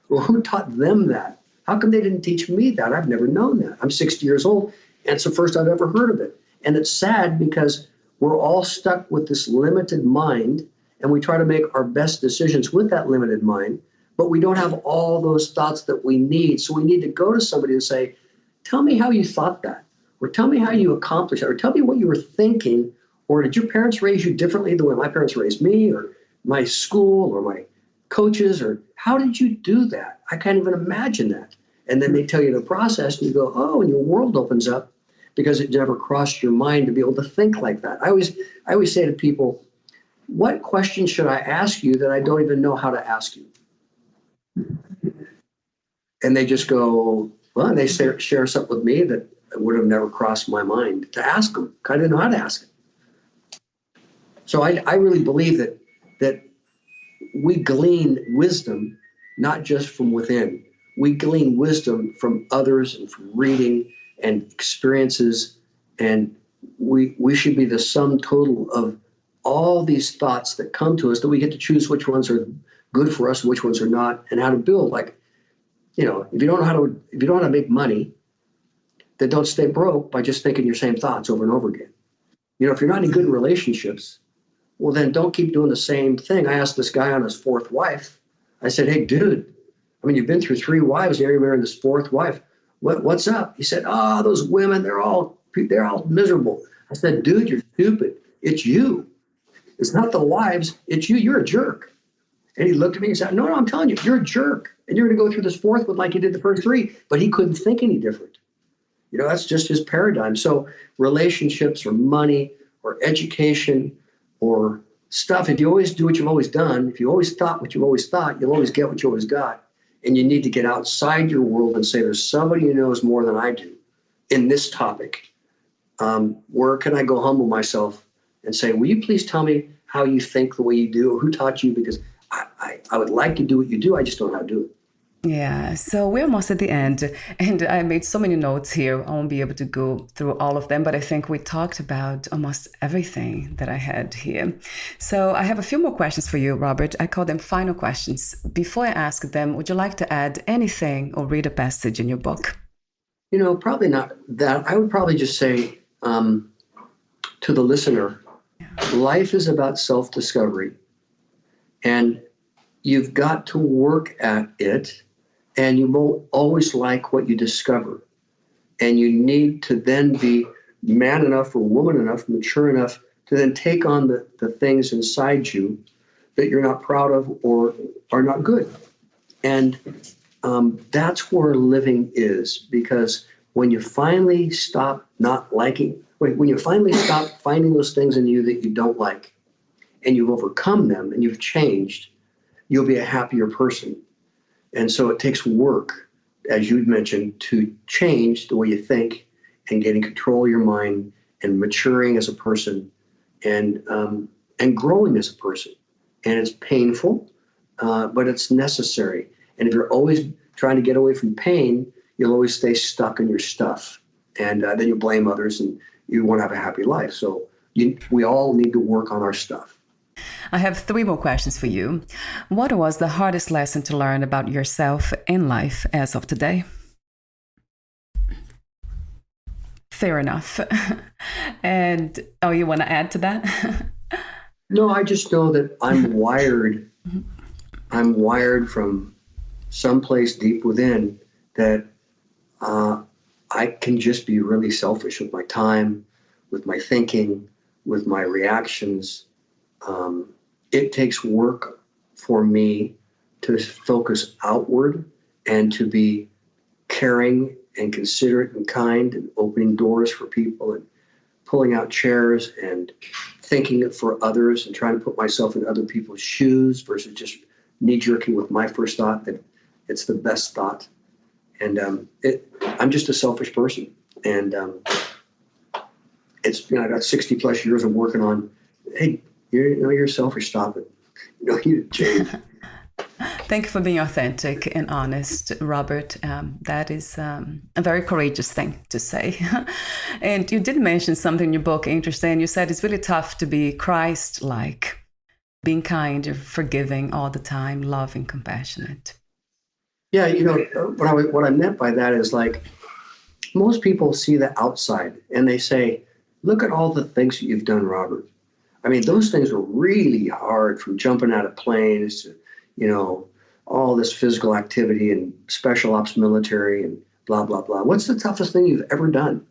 Well, who taught them that? How come they didn't teach me that? I've never known that. I'm 60 years old, and it's the first I've ever heard of it. And it's sad because we're all stuck with this limited mind, and we try to make our best decisions with that limited mind, but we don't have all those thoughts that we need. So we need to go to somebody and say, tell me how you thought that, or tell me how you accomplished it, or tell me what you were thinking, or did your parents raise you differently the way my parents raised me, or my school, or my coaches, or how did you do that? I can't even imagine that. And then they tell you the process, and you go, oh, and your world opens up because it never crossed your mind to be able to think like that. I always say to people, what question should I ask you that I don't even know how to ask you? And they just go, well, and they share something with me that would have never crossed my mind to ask them. I didn't know how to ask it. So I really believe that we glean wisdom not just from within. We glean wisdom from others and from reading and experiences, and we should be the sum total of all these thoughts that come to us, that we get to choose which ones are good for us and which ones are not, and how to build. Like, if you don't know how to make money, then don't stay broke by just thinking your same thoughts over and over again. If you're not any good in relationships, well, then don't keep doing the same thing. I asked this guy on his 4th wife. I said, hey, dude, you've been through 3 wives, and you're marrying this 4th wife. What's up? He said, those women, they're all miserable. I said, dude, you're stupid. It's you. It's not the wives. It's you. You're a jerk. And he looked at me and said, no, I'm telling you, you're a jerk. And you're going to go through this 4th one like you did the first 3. But he couldn't think any different. That's just his paradigm. So relationships or money or education or stuff, if you always do what you've always done, if you always thought what you've always thought, you'll always get what you always got. And you need to get outside your world and say, there's somebody who knows more than I do in this topic. Where can I go humble myself and say, will you please tell me how you think the way you do, or who taught you? Because I would like to do what you do. I just don't know how to do it. Yeah, so we're almost at the end, and I made so many notes here. I won't be able to go through all of them, but I think we talked about almost everything that I had here. So I have a few more questions for you, Robert. I call them final questions. Before I ask them, would you like to add anything or read a passage in your book? Probably not that. I would probably just say to the listener, life is about self-discovery, and you've got to work at it. And you won't always like what you discover. And you need to then be man enough or woman enough, mature enough to then take on the things inside you that you're not proud of or are not good. And that's where living is, because when you finally stop when you finally stop finding those things in you that you don't like, and you've overcome them and you've changed, you'll be a happier person. And so it takes work, as you'd mentioned, to change the way you think and getting control of your mind and maturing as a person and growing as a person. And it's painful, but it's necessary. And if you're always trying to get away from pain, you'll always stay stuck in your stuff. And then you blame others and you won't have a happy life. So we all need to work on our stuff. I have 3 more questions for you. What was the hardest lesson to learn about yourself and life as of today? Fair enough. And, you want to add to that? No, I just know that I'm wired. I'm wired from someplace deep within that I can just be really selfish with my time, with my thinking, with my reactions. It takes work for me to focus outward and to be caring and considerate and kind and opening doors for people and pulling out chairs and thinking it for others and trying to put myself in other people's shoes versus just knee-jerking with my first thought that it's the best thought. And I'm just a selfish person. And it's, I got 60 plus years of working on, hey, you're selfish, stop it. You need to change. Thank you for being authentic and honest, Robert. That is a very courageous thing to say. And you did mention something in your book, interesting. You said it's really tough to be Christ-like, being kind, forgiving all the time, loving, compassionate. Yeah, what I meant by that is like most people see the outside and they say, look at all the things that you've done, Robert. I mean, those things were really hard, from jumping out of planes to, all this physical activity and special ops military and blah, blah, blah. What's the toughest thing you've ever done?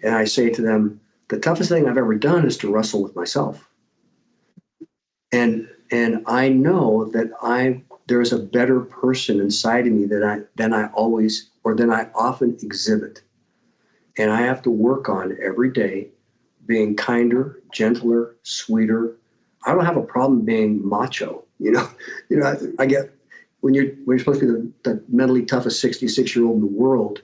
And I say to them, the toughest thing I've ever done is to wrestle with myself. And I know that there's a better person inside of me than I often exhibit. And I have to work on every day being kinder, gentler, sweeter. I don't have a problem being macho. I get when you're supposed to be the mentally toughest 66-year-old in the world,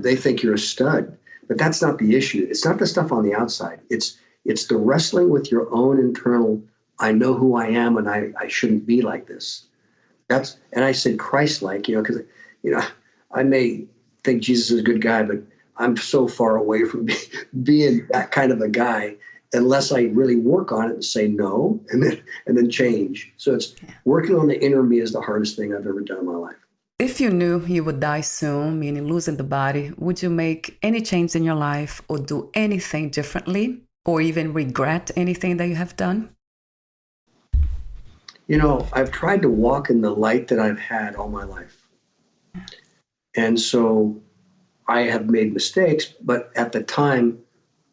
they think you're a stud. But that's not the issue. It's not the stuff on the outside. It's the wrestling with your own internal, I know who I am and I shouldn't be like this. And I said Christ-like, because, I may think Jesus is a good guy, but I'm so far away from being that kind of a guy unless I really work on it and say no and then change. So it's working on the inner me is the hardest thing I've ever done in my life. If you knew you would die soon, meaning losing the body, would you make any change in your life or do anything differently or even regret anything that you have done? I've tried to walk in the light that I've had all my life. And so I have made mistakes, but at the time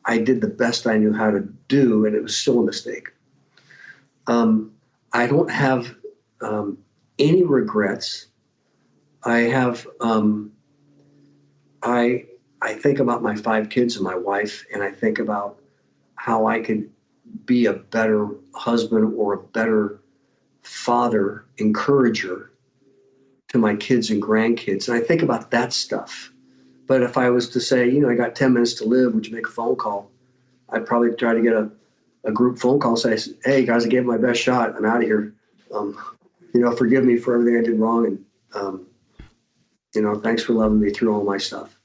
I did the best I knew how to do, and it was still a mistake. I don't have any regrets. I have, I think about my 5 kids and my wife, and I think about how I could be a better husband or a better father, encourager to my kids and grandkids. And I think about that stuff. But if I was to say, I got 10 minutes to live, would you make a phone call? I'd probably try to get a group phone call, say, hey guys, I gave it my best shot. I'm out of here. Forgive me for everything I did wrong. And, thanks for loving me through all my stuff.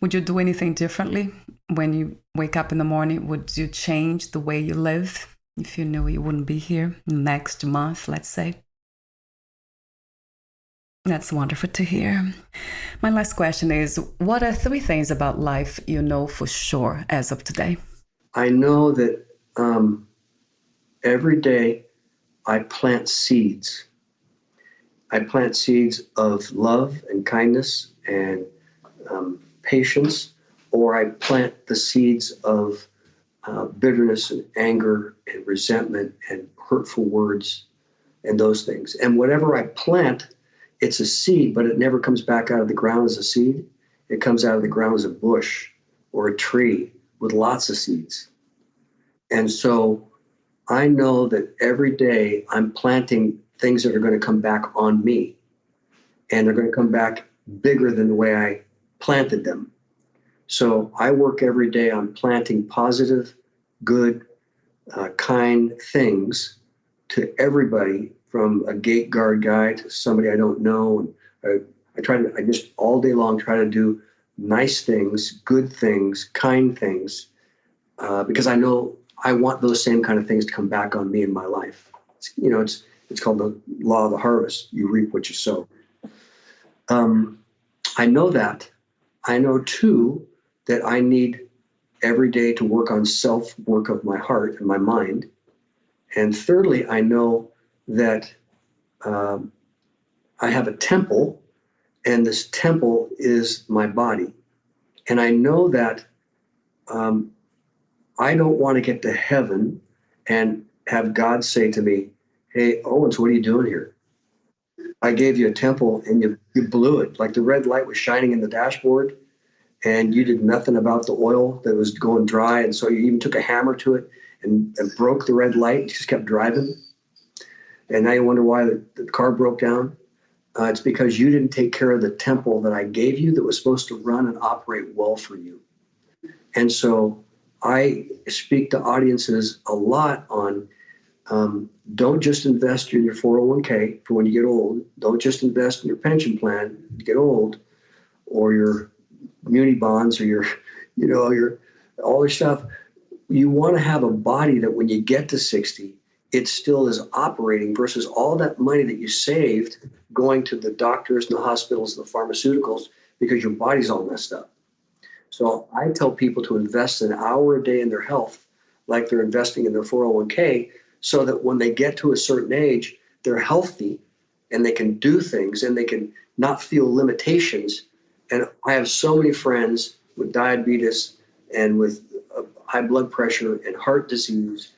Would you do anything differently when you wake up in the morning? Would you change the way you live if you knew you wouldn't be here next month, let's say? That's wonderful to hear. My last question is, what are 3 things about life you know for sure as of today? I know that every day I plant seeds. I plant seeds of love and kindness and patience, or I plant the seeds of bitterness and anger and resentment and hurtful words and those things. And whatever I plant, it's a seed, but it never comes back out of the ground as a seed. It comes out of the ground as a bush or a tree with lots of seeds. And so I know that every day I'm planting things that are going to come back on me, and they're going to come back bigger than the way I planted them. So I work every day on planting positive, good, kind things to everybody, from a gate guard guy to somebody I don't know. And I just all day long try to do nice things, good things, kind things, because I know I want those same kind of things to come back on me in my life. It's called the law of the harvest. You reap what you sow. I know that. I know too that I need every day to work on self-work of my heart and my mind. And thirdly, I know that I have a temple, and this temple is my body. And I know that I don't want to get to heaven and have God say to me, "Hey, Owens, what are you doing here? I gave you a temple and you blew it. Like the red light was shining in the dashboard and you did nothing about the oil that was going dry. And so you even took a hammer to it and broke the red light. You just kept driving. And now you wonder why the car broke down. It's because you didn't take care of the temple that I gave you that was supposed to run and operate well for you." And so I speak to audiences a lot on don't just invest in your 401k for when you get old. Don't just invest in your pension plan when you get old, or your muni bonds, or your all this stuff. You want to have a body that when you get to 60, it still is operating, versus all that money that you saved going to the doctors and the hospitals and the pharmaceuticals because your body's all messed up. So I tell people to invest an hour a day in their health like they're investing in their 401k, so that when they get to a certain age, they're healthy and they can do things and they can not feel limitations. And I have so many friends with diabetes and with high blood pressure and heart disease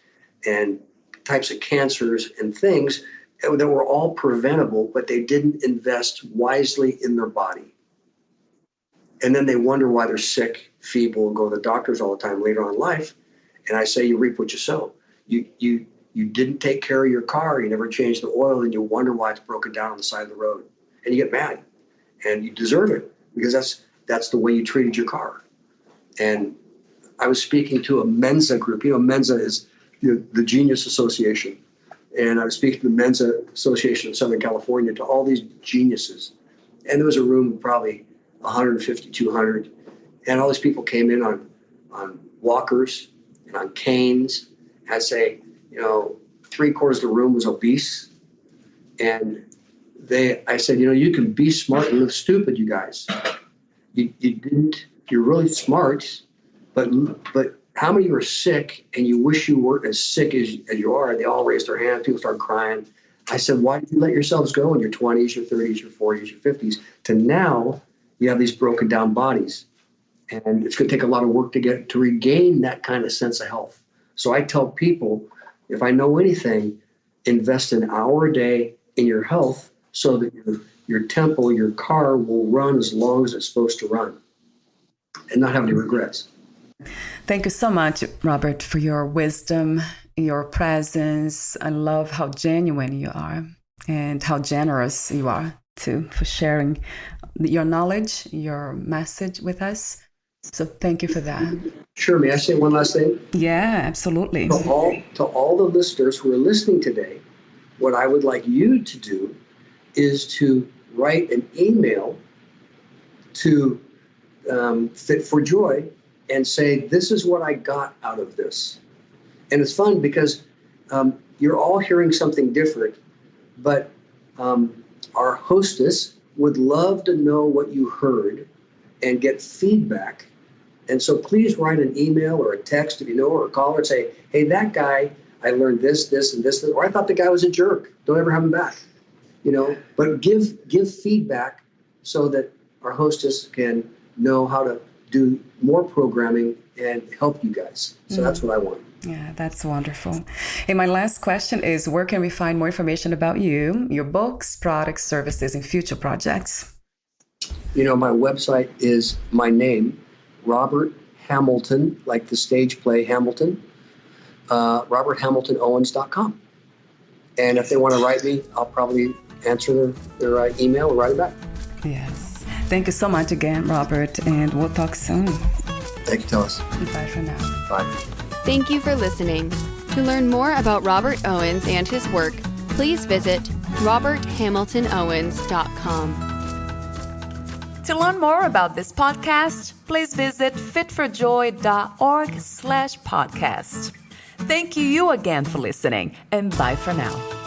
and types of cancers and things that were all preventable, but they didn't invest wisely in their body. And then they wonder why they're sick, feeble, and go to the doctors all the time later on in life. And I say, you reap what you sow. You didn't take care of your car. You never changed the oil, and you wonder why it's broken down on the side of the road. And you get mad, and you deserve it because that's the way you treated your car. And I was speaking to a Mensa group. Mensa is the Genius Association. And I was speaking to the Mensa Association of Southern California, to all these geniuses. And there was a room of probably 150, 200. And all these people came in on walkers and on canes. I'd say, 3/4 of the room was obese. And I said, you can be smart and live stupid, you guys. You're really smart, but how many of you are sick and you wish you weren't as sick as you are? They all raised their hands. People started crying. I said, why did you let yourselves go in your 20s, your 30s, your 40s, your 50s to now you have these broken down bodies? And it's going to take a lot of work to regain that kind of sense of health. So I tell people, if I know anything, invest an hour a day in your health so that your temple, your car will run as long as it's supposed to run and not have any regrets. Thank you so much, Robert, for your wisdom, your presence. I love how genuine you are and how generous you are too, for sharing your knowledge, your message with us. So thank you for that. Sure. May I say one last thing? Yeah, absolutely. To all the listeners who are listening today, what I would like you to do is to write an email to Fit for Joy and say, this is what I got out of this. And it's fun because you're all hearing something different, but our hostess would love to know what you heard and get feedback. And so please write an email or a text if you know, or a call and say, hey, that guy, I learned this, and this, or I thought the guy was a jerk. Don't ever have him back. But give feedback so that our hostess can know how to do more programming and help you guys. So that's what I want. Yeah, that's wonderful. And my last question is, where can we find more information about you, your books, products, services, and future projects? My website is my name, Robert Hamilton, like the stage play Hamilton, roberthamiltonowens.com. And if they want to write me, I'll probably answer their email or write it back. Yes. Thank you so much again, Robert, and we'll talk soon. Thank you, Teles. Bye for now. Bye. Thank you for listening. To learn more about Robert Owens and his work, please visit roberthamiltonowens.com. To learn more about this podcast, please visit fitforjoy.org/podcast. Thank you again for listening, and bye for now.